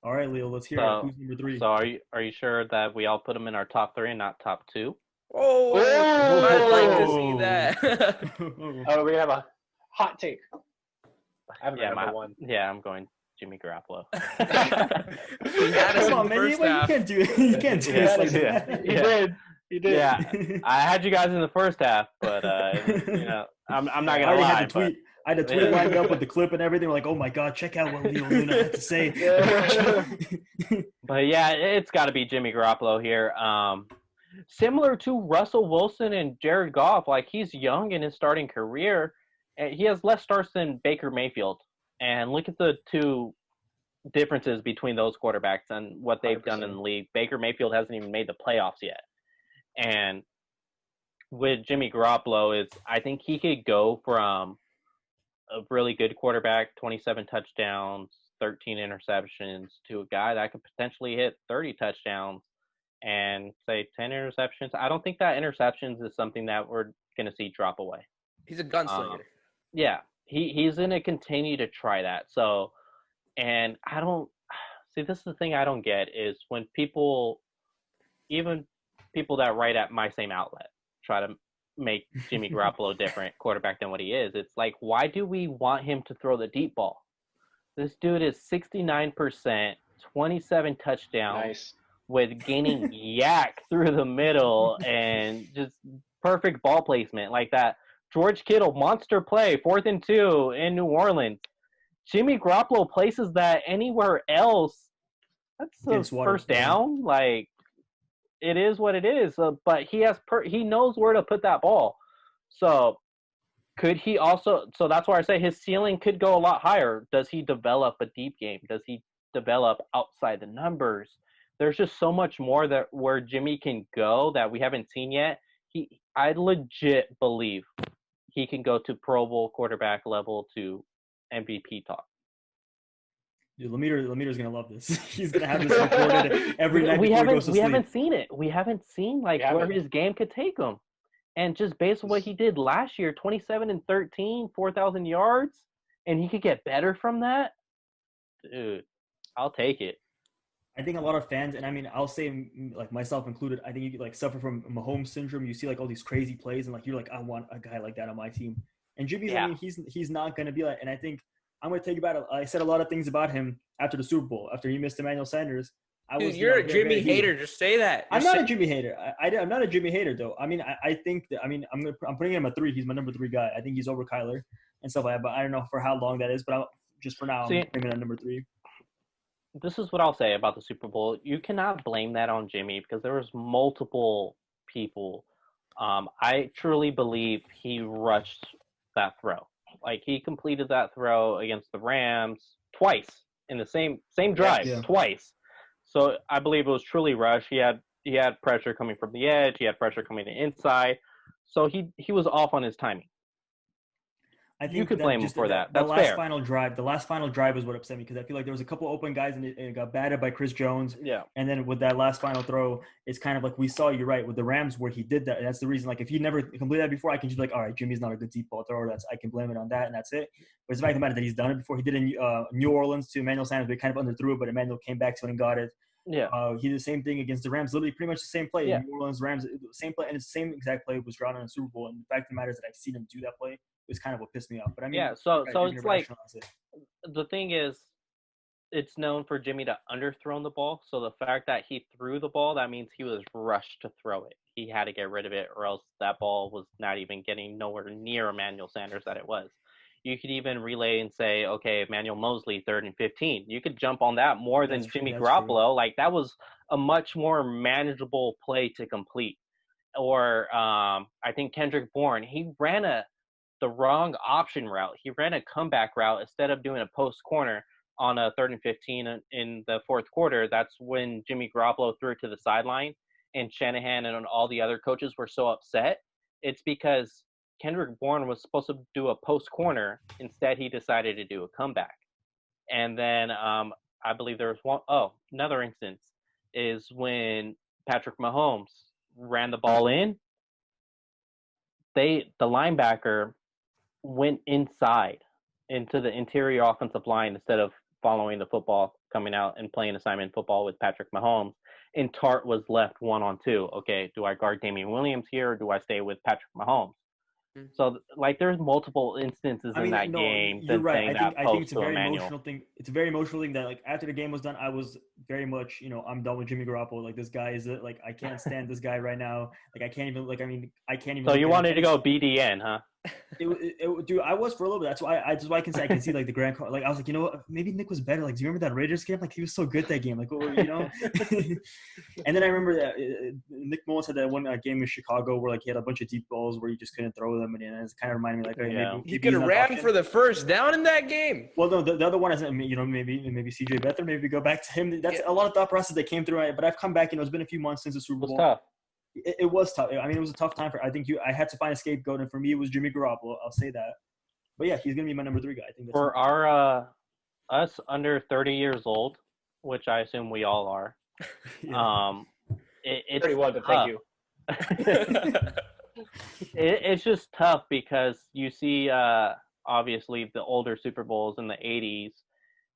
All right, Leo, let's hear it. Who's number 3? So are you sure that we all put him in our top 3 and not top 2? Oh, I'd like to see that. Oh, we have a hot take. I have number 1. Yeah, I'm going Jimmy Garoppolo. He had us Come on, in the man. first half. You can't do it. You can't do this like Yeah. that. He did. Yeah, I had you guys in the first half, but I'm not gonna lie. I had a tweet lined up with the clip and everything. We're like, oh my god, check out what Leo Luna had to say. But yeah, it's got to be Jimmy Garoppolo here. Similar to Russell Wilson and Jared Goff, like he's young in his starting career, and he has less starts than Baker Mayfield. And look at the 2 differences between those quarterbacks and what they've 100%. Done in the league. Baker Mayfield hasn't even made the playoffs yet. And with Jimmy Garoppolo, I think he could go from a really good quarterback, 27 touchdowns, 13 interceptions, to a guy that could potentially hit 30 touchdowns and say 10 interceptions. I don't think that interceptions is something that we're going to see drop away. He's a gunslinger. Yeah, he's going to continue to try that. So, and I don't see, this is the thing I don't get is when people, even people that write at my same outlet, try to make Jimmy Garoppolo a different quarterback than what he is. It's like, why do we want him to throw the deep ball? This dude is 69%, 27 touchdowns with gaining yak through the middle and just perfect ball placement like that. George Kittle, monster play, 4th and 2 in New Orleans. Jimmy Garoppolo places that anywhere else. That's a first down. Like, it is what it is. But he knows where to put that ball. So could he also? So that's why I say his ceiling could go a lot higher. Does he develop a deep game? Does he develop outside the numbers? There's just so much more that where Jimmy can go that we haven't seen yet. I legit believe he can go to Pro Bowl quarterback level to MVP talk. Dude, Lemeter's gonna love this. He's gonna have this recorded every night. We haven't seen it. We haven't seen where his game could take him. And just based on what he did last year, 27 and 13, 4,000 yards, and he could get better from that. Dude, I'll take it. I think a lot of fans, and I mean, I'll say like myself included, I think you like suffer from Mahomes syndrome. You see like all these crazy plays, and like you're like, I want a guy like that on my team. And Jimmy's, I mean, he's not gonna be like. And I think I'm gonna take about it. I said a lot of things about him after the Super Bowl, after he missed Emmanuel Sanders. Dude, you're a Jimmy hater. Just say that. I'm not a Jimmy hater. I'm not a Jimmy hater though. I mean, I think that. I mean, I'm putting him at 3. He's my number 3 guy. I think he's over Kyler and stuff like that. But I don't know for how long that is. But just for now, I'm putting him at number 3. This is what I'll say about the Super Bowl. You cannot blame that on Jimmy because there was multiple people. I truly believe he rushed that throw. Like he completed that throw against the Rams twice in the same drive, twice. So I believe it was truly rushed. He had pressure coming from the edge. He had pressure coming the inside. So he was off on his timing. I think you could blame him for that. That's fair. The last final drive is what upset me because I feel like there was a couple open guys and it got batted by Chris Jones. Yeah. And then with that last final throw, it's kind of like we saw, you're right, with the Rams where he did that. That's the reason. Like if he never completed that before, I can just be like, all right, Jimmy's not a good deep ball thrower. I can blame it on that, and that's it. But it's the fact of the matter that he's done it before. He did in New Orleans to Emmanuel Sanders, but he kind of underthrew it, but Emmanuel came back to it and got it. Yeah. He did the same thing against the Rams, literally pretty much the same play. Yeah. New Orleans Rams, same play, and it's the same exact play was drawn on the Super Bowl. And the fact of the matter is that I've seen him do that play. It's kind of what pissed me off. But I mean, yeah. So it's like the thing is, it's known for Jimmy to underthrow the ball. So the fact that he threw the ball, that means he was rushed to throw it. He had to get rid of it, or else that ball was not even getting nowhere near Emmanuel Sanders that it was. You could even relay and say, okay, Emmanuel Mosley, 3rd and 15. You could jump on that more than Jimmy Garoppolo. True. Like that was a much more manageable play to complete. Or I think Kendrick Bourne, he ran the wrong option route. He ran a comeback route instead of doing a post corner on a 3rd and 15 in the 4th quarter. That's when Jimmy Garoppolo threw it to the sideline, and Shanahan and all the other coaches were so upset. It's because Kendrick Bourne was supposed to do a post corner. Instead, he decided to do a comeback. And then I believe there was another instance is when Patrick Mahomes ran the ball in. The linebacker went inside into the interior offensive line instead of following the football coming out and playing assignment football with Patrick Mahomes, and Tart was left 1-on-2. Okay, do I guard Damian Williams here, or do I stay with Patrick Mahomes? So, like, there's multiple instances in that game. You're right. I think it's a very Emmanuel. emotional thing. It's a very emotional thing that, like, after the game was done, I was very much, I'm done with Jimmy Garoppolo. Like, this guy is like, I can't stand this guy right now. Like, I can't even. I can't even. So you wanted to go BDN, huh? Dude, I was for a little bit. That's why I can see like the grand. Like, I was like, maybe Nick was better. Like, do you remember that Raiders game? Like, he was so good that game. Like, And then I remember that Nick Mullins had that one game in Chicago where, like, he had a bunch of deep balls where you just couldn't throw them, and it kind of reminded me, like, maybe he could have ran for the first down in that game. Well, no, the other one is, maybe CJ Beathard, maybe go back to him. That's a lot of thought process that came through. But I've come back. It's been a few months since the Super Bowl. Tough. It was tough. I mean, it was a tough time I think I had to find a scapegoat, and for me, it was Jimmy Garoppolo. I'll say that. But yeah, he's gonna be my number 3 guy. I think for our us under 30 years old, which I assume we all are. It's 31, but thank you. It's just tough because you see, obviously, the older Super Bowls in the 80s,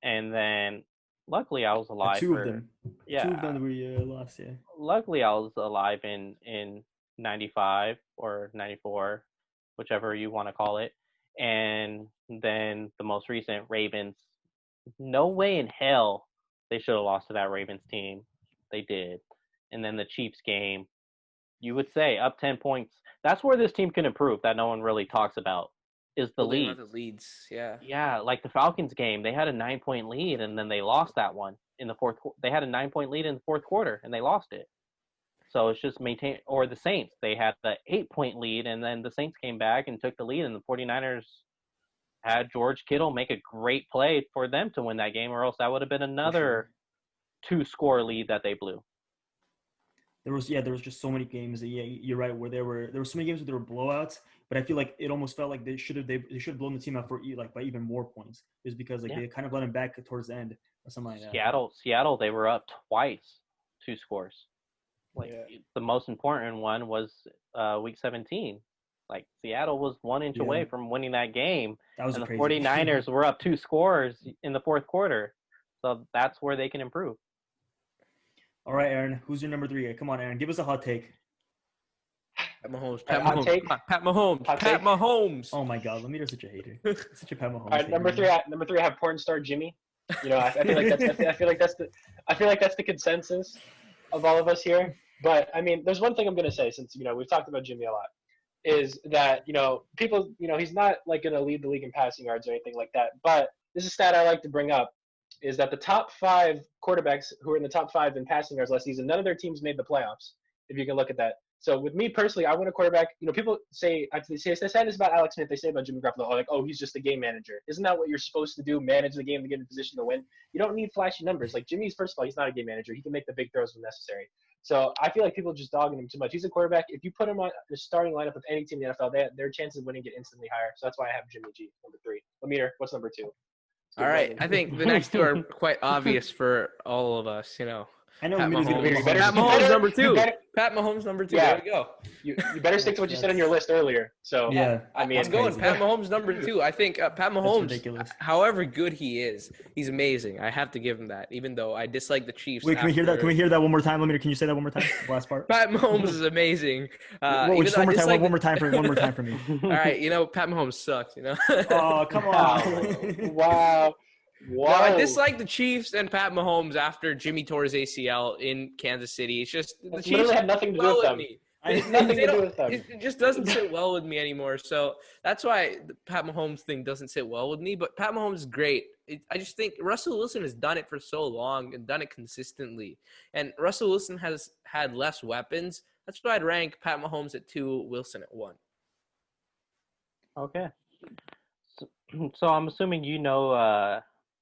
and then luckily I was alive. Two of them. Yeah. 2 of them we lost, yeah. Luckily I was alive in 95 or 94, whichever you want to call it. And then the most recent Ravens, no way in hell they should have lost to that Ravens team. They did. And then the Chiefs game, you would say up 10 points. That's where this team can improve that no one really talks about is the lead. The leads, yeah. Yeah, like the Falcons game, they had a 9-point lead and then they lost that one in the fourth. They had a 9-point lead in the fourth quarter and they lost it. So it's just maintain. Or the Saints, they had the 8-point lead and then the Saints came back and took the lead, and the 49ers had George Kittle make a great play for them to win that game, or else that would have been another 2-score lead that they blew. There was just so many games that, you're right, where there were so many games where there were blowouts, but I feel like it almost felt like they should have blown the team out for by even more points, just because they kind of let them back towards the end or something like that. Seattle, they were up twice, 2 scores. The most important one was week 17. Like, Seattle was 1 inch away from winning that game, and the 49ers were up 2 scores in the fourth quarter. So that's where they can improve. All right, Aaron, who's your number 3? Come on, Aaron, give us a hot take. Pat Mahomes. Pat Mahomes. Oh my God, Lemire's such a hater. Such a Pat Mahomes. All right, number 3. I have porn star Jimmy. I feel like that's the consensus of all of us here. But I mean, there's one thing I'm gonna say, since we've talked about Jimmy a lot, is that people, he's not like gonna lead the league in passing yards or anything like that. But this is a stat I like to bring up, is that the top 5 quarterbacks who are in the top 5 in passing yards last season, none of their teams made the playoffs. If you can look at that. So with me personally, I want a quarterback. People say this about Alex Smith. They say about Jimmy Garoppolo, he's just a game manager. Isn't that what you're supposed to do? Manage the game to get in position to win. You don't need flashy numbers. Like Jimmy's, first of all, he's not a game manager. He can make the big throws when necessary. So I feel like people are just dogging him too much. He's a quarterback. If you put him on the starting lineup of any team in the NFL, their chances of winning get instantly higher. So that's why I have Jimmy G, number 3. Lemire, what's number 2? All right, I think the next 2 are quite obvious for all of us. I know Pat Lemire's gonna be Mahomes number 2. Pat Mahomes number 2. Yeah. There we go. You better stick to what you said on your list earlier. So yeah, I mean, I'm going Pat Mahomes number 2. I think Pat Mahomes, however good he is, he's amazing. I have to give him that, even though I dislike the Chiefs. Wait, can we hear that? Can we hear that one more time? Lemire, can you say that one more time? The last part. Pat Mahomes is amazing. Just one more time. One more time for me. All right, Pat Mahomes sucks. Oh, come on! Wow. No, I dislike the Chiefs and Pat Mahomes after Jimmy tore his ACL in Kansas City. It's just the Chiefs had nothing to do with them. Me. Nothing to do with them. It just doesn't sit well with me anymore. So that's why the Pat Mahomes thing doesn't sit well with me. But Pat Mahomes is great. I just think Russell Wilson has done it for so long and done it consistently. And Russell Wilson has had less weapons. That's why I'd rank Pat Mahomes at 2, Wilson at 1. Okay. So I'm assuming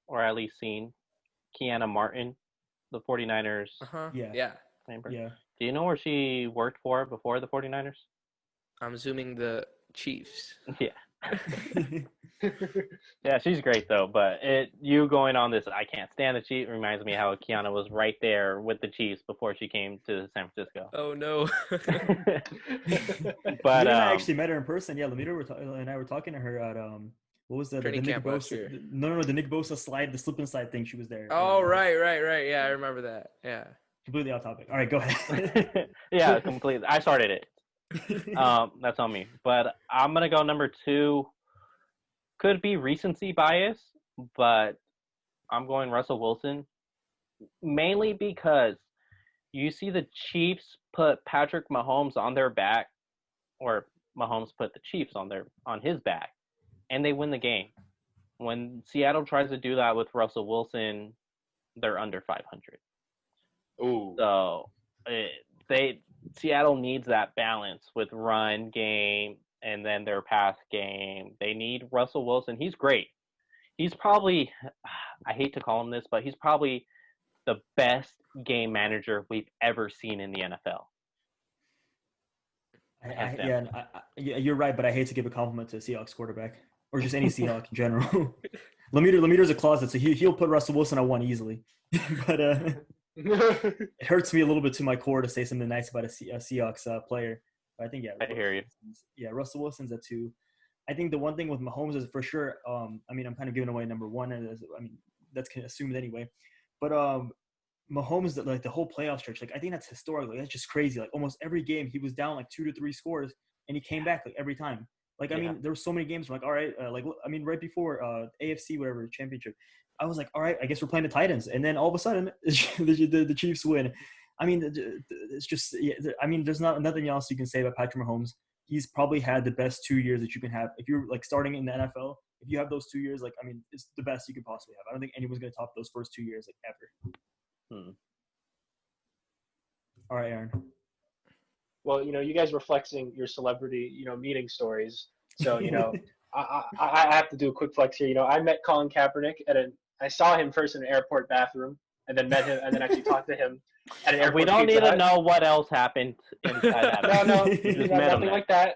or at least seen Kiana Martin, the 49ers. Yeah. Member. Yeah. Do you know where she worked for before the 49ers? I'm assuming the Chiefs. Yeah. Yeah, she's great though. But you going on this, I can't stand the Chiefs, reminds me how Kiana was right there with the Chiefs before she came to San Francisco. Oh no. But I actually met her in person. Yeah, Lemire and I were talking to her at What was the Training Nick camp last year. Bosa? No, the Nick Bosa slide, the slip and slide thing. She was there. Oh, right. Yeah, I remember that. Yeah. Completely off topic. All right, go ahead. Yeah, completely. I started it. That's on me. But I'm gonna go number 2. Could be recency bias, but I'm going Russell Wilson, mainly because you see the Chiefs put Patrick Mahomes on their back, or Mahomes put the Chiefs on his back, and they win the game. When Seattle tries to do that with Russell Wilson, they're under 500. Ooh. So Seattle needs that balance with run game and then their pass game. They need Russell Wilson. He's great. He's probably, I hate to call him this, but he's probably the best game manager we've ever seen in the NFL. You're right, but I hate to give a compliment to a Seahawks quarterback or just any Seahawk in general. Lemaire's a closet, so he'll put Russell Wilson on 1 easily. But it hurts me a little bit to my core to say something nice about a Seahawks player. But I think I hear you. Yeah, Russell Wilson's a 2. I think the one thing with Mahomes is for sure. I'm kind of giving away number 1. That's assumed anyway. But Mahomes, the whole playoff stretch, I think that's historic. That's just crazy. Almost every game he was down 2 to 3 scores, and he came back every time. There were so many games where all right, right before AFC whatever championship, I was like, all right, I guess we're playing the Titans, and then all of a sudden the Chiefs win. It's just there's nothing else you can say about Patrick Mahomes. He's probably had the best 2 years that you can have if you're starting in the NFL. If you have those 2 years, it's the best you could possibly have. I don't think anyone's gonna top those first 2 years ever. All right, Aaron. Well, you guys were flexing your celebrity, meeting stories. So, I have to do a quick flex here. I met Colin Kaepernick I saw him first in an airport bathroom, and then met him, and then actually talked to him at an airport. We don't need to know what else happened inside that. No, nothing like that.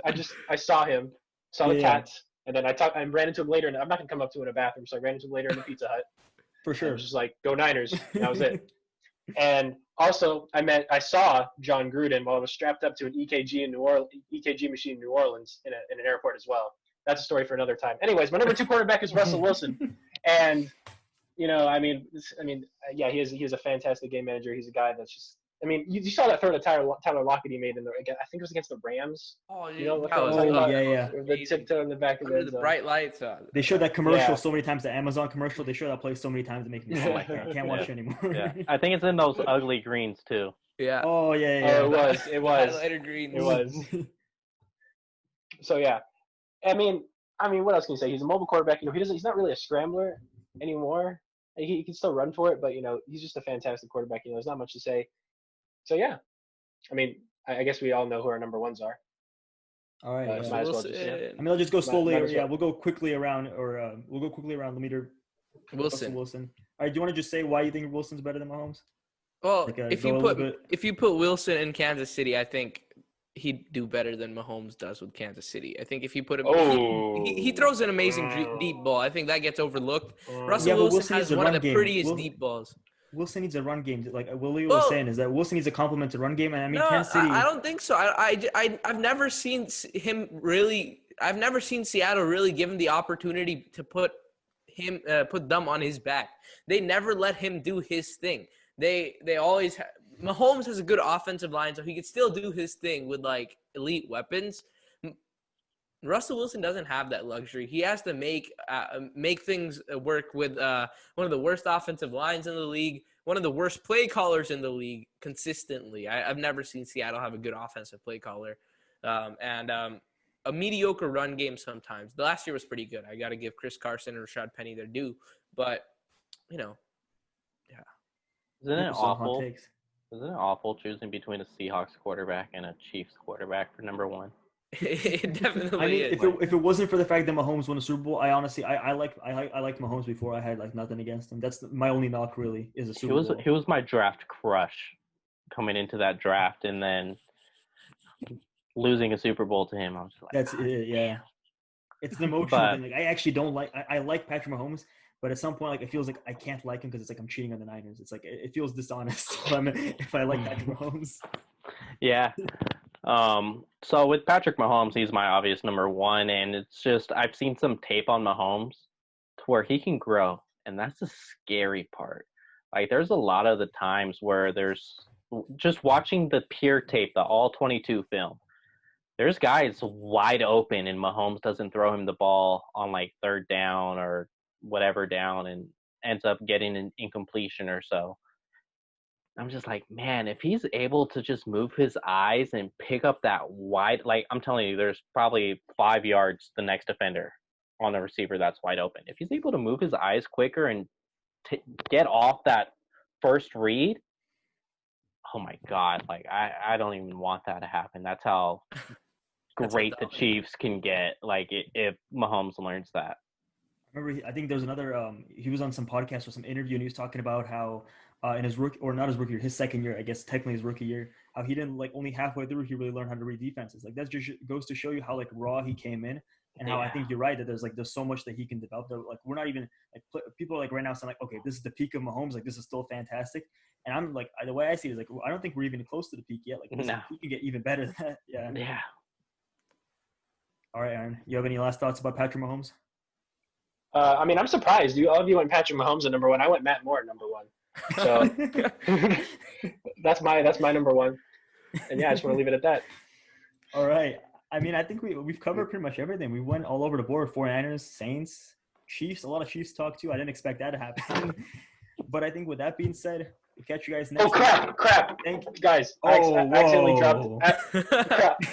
I saw him, saw the cats, and then I ran into him later, and I'm not gonna come up to him in a bathroom, so I ran into him later in the Pizza Hut. For sure. I was just like, go Niners. And that was it. And also, I saw John Gruden while I was strapped up to an EKG machine in New Orleans in an airport as well. That's a story for another time. Anyways, my number 2 quarterback is Russell Wilson, and he is a fantastic game manager. He's a guy that's just. You saw that throw to Tyler Lockett he made I think it was against the Rams. Oh, yeah. Yeah. The tiptoe in the back of the bright lights. They showed that commercial so many times, the Amazon commercial. They showed that play so many times to make me feel like I can't watch it anymore. Yeah. I think it's in those ugly greens too. Yeah. Oh yeah. Oh, it was. Highlighter green. It was. So yeah, what else can you say? He's a mobile quarterback. He's not really a scrambler anymore. He can still run for it, but he's just a fantastic quarterback. There's not much to say. So yeah, I guess we all know who our number 1s are. All right. Might as well just, I'll just go slowly. We'll go quickly around, Lemaitre. Wilson. All right. Do you want to just say why you think Wilson's better than Mahomes? Well, if you put Wilson in Kansas City, I think he'd do better than Mahomes does with Kansas City. I think if you put him, he throws an amazing deep ball. I think that gets overlooked. Russell Wilson has one of the prettiest deep balls. Wilson needs a run game. Like Willie was saying, is that Wilson needs a complement to run game, and Kansas City. I don't think so. I've never seen him really. I've never seen Seattle really give him the opportunity to put them on his back. They never let him do his thing. They always. Mahomes has a good offensive line, so he could still do his thing with elite weapons. Russell Wilson doesn't have that luxury. He has to make things work with one of the worst offensive lines in the league, one of the worst play callers in the league consistently. I've never seen Seattle have a good offensive play caller, and a mediocre run game sometimes. The last year was pretty good. I got to give Chris Carson and Rashad Penny their due, but yeah. Isn't it awful? Isn't it awful choosing between a Seahawks quarterback and a Chiefs quarterback for number 1? It definitely is. If it wasn't for the fact that Mahomes won a Super Bowl, I honestly I liked Mahomes before. I had nothing against him. That's my only knock really is a Super Bowl. He was my draft crush coming into that draft, and then losing a Super Bowl to him, I was like, that's it. Yeah, it's the emotional thing. I actually don't like. I like Patrick Mahomes, but at some point, it feels like I can't like him because it's I'm cheating on the Niners. It's it feels dishonest if I like Patrick Mahomes. Yeah. So with Patrick Mahomes, he's my obvious number one, and it's just I've seen some tape on Mahomes to where he can grow, and that's the scary part. Like there's a lot of the times where there's just watching the pure tape, the all 22 film. There's guys wide open, and Mahomes doesn't throw him the ball on like third down or whatever down, and ends up getting an incompletion or so. I'm just like, man, if he's able to just move his eyes and pick up that wide, like I'm telling you, there's probably 5 yards the next defender on the receiver that's wide open. If he's able to move his eyes quicker and get off that first read, oh my God, like I don't even want that to happen. That's how great the Chiefs can get, like if Mahomes learns that. Remember, I think there's another. He was on some podcast or some interview, and he was talking about how in his rookie, or not his rookie year, his second year, I guess technically his rookie year, how he didn't like only halfway through he really learned how to read defenses. Like that just goes to show you how like raw he came in, and how I think you're right that there's so much that he can develop. That, like we're not even like people are like right now saying like, okay, this is the peak of Mahomes, like this is still fantastic. And I'm like, the way I see it is like, I don't think we're even close to the peak yet. Like he can get even better than that. Yeah. Yeah. All right, Aaron, you have any last thoughts about Patrick Mahomes? I mean, I'm surprised. All of you went Patrick Mahomes at number one. I went Matt Moore at number one. So that's my number one. And yeah, I just want to leave it at that. All right. I mean, I think we've covered pretty much everything. We went all over the board. 49ers, Saints, Chiefs. A lot of Chiefs talk too. I didn't expect that to happen. But I think with that being said, we'll catch you guys next week. Crap. Thank you. Guys, I accidentally dropped.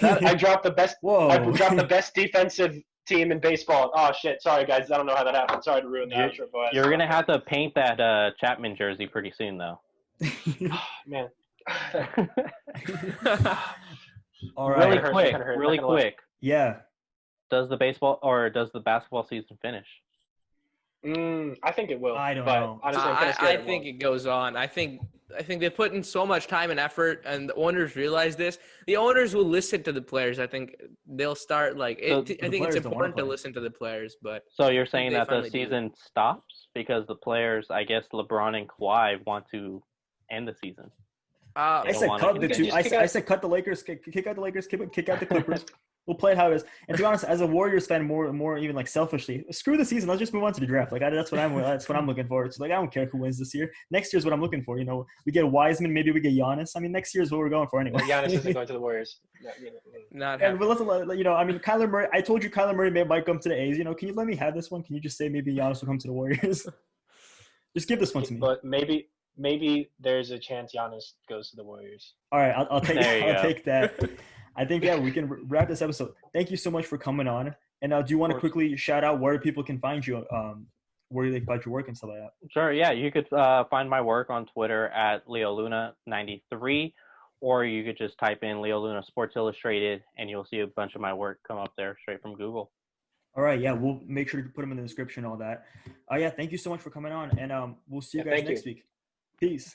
I dropped the best. Whoa. I dropped the best defensive team in baseball. Oh shit! Sorry guys, I don't know how that happened. Sorry to ruin the outro. But You're gonna have to paint that Chapman jersey pretty soon, though. Man. All right. Really quick. Yeah. Does the basketball season finish? I think it will. I don't know. Honestly, I think it goes on. I think they put in so much time and effort, and the owners realize this. The owners will listen to the players. I think they'll start I think it's important to listen to the players. But so you're saying that the season stops because the players, I guess LeBron and Kawhi, want to end the season. I said cut the two. I said cut the Lakers, kick out the Lakers, kick out the Clippers. We'll play it how it is. And to be honest, as a Warriors fan, more even like selfishly, screw the season. Let's just move on to the draft. Like that's what I'm looking forward to. Like I don't care who wins this year. Next year's what I'm looking for. You know, we get Wiseman, maybe we get Giannis. I mean, next year's what we're going for anyway. Giannis isn't going to the Warriors. Not. And but I mean, Kyler Murray. I told you Kyler Murray might come to the A's. You know, can you let me have this one? Can you just say maybe Giannis will come to the Warriors? Just give this one to me. But maybe there's a chance Giannis goes to the Warriors. All right, I'll take that. I think, we can wrap this episode. Thank you so much for coming on. And do you want to quickly shout out where people can find you, where they can find your work and stuff like that? Sure, yeah. You could find my work on Twitter at LeoLuna93, or you could just type in Leo Luna Sports Illustrated, and you'll see a bunch of my work come up there straight from Google. All right, yeah. We'll make sure to put them in the description, all that. Thank you so much for coming on, and we'll see you guys next week. Peace.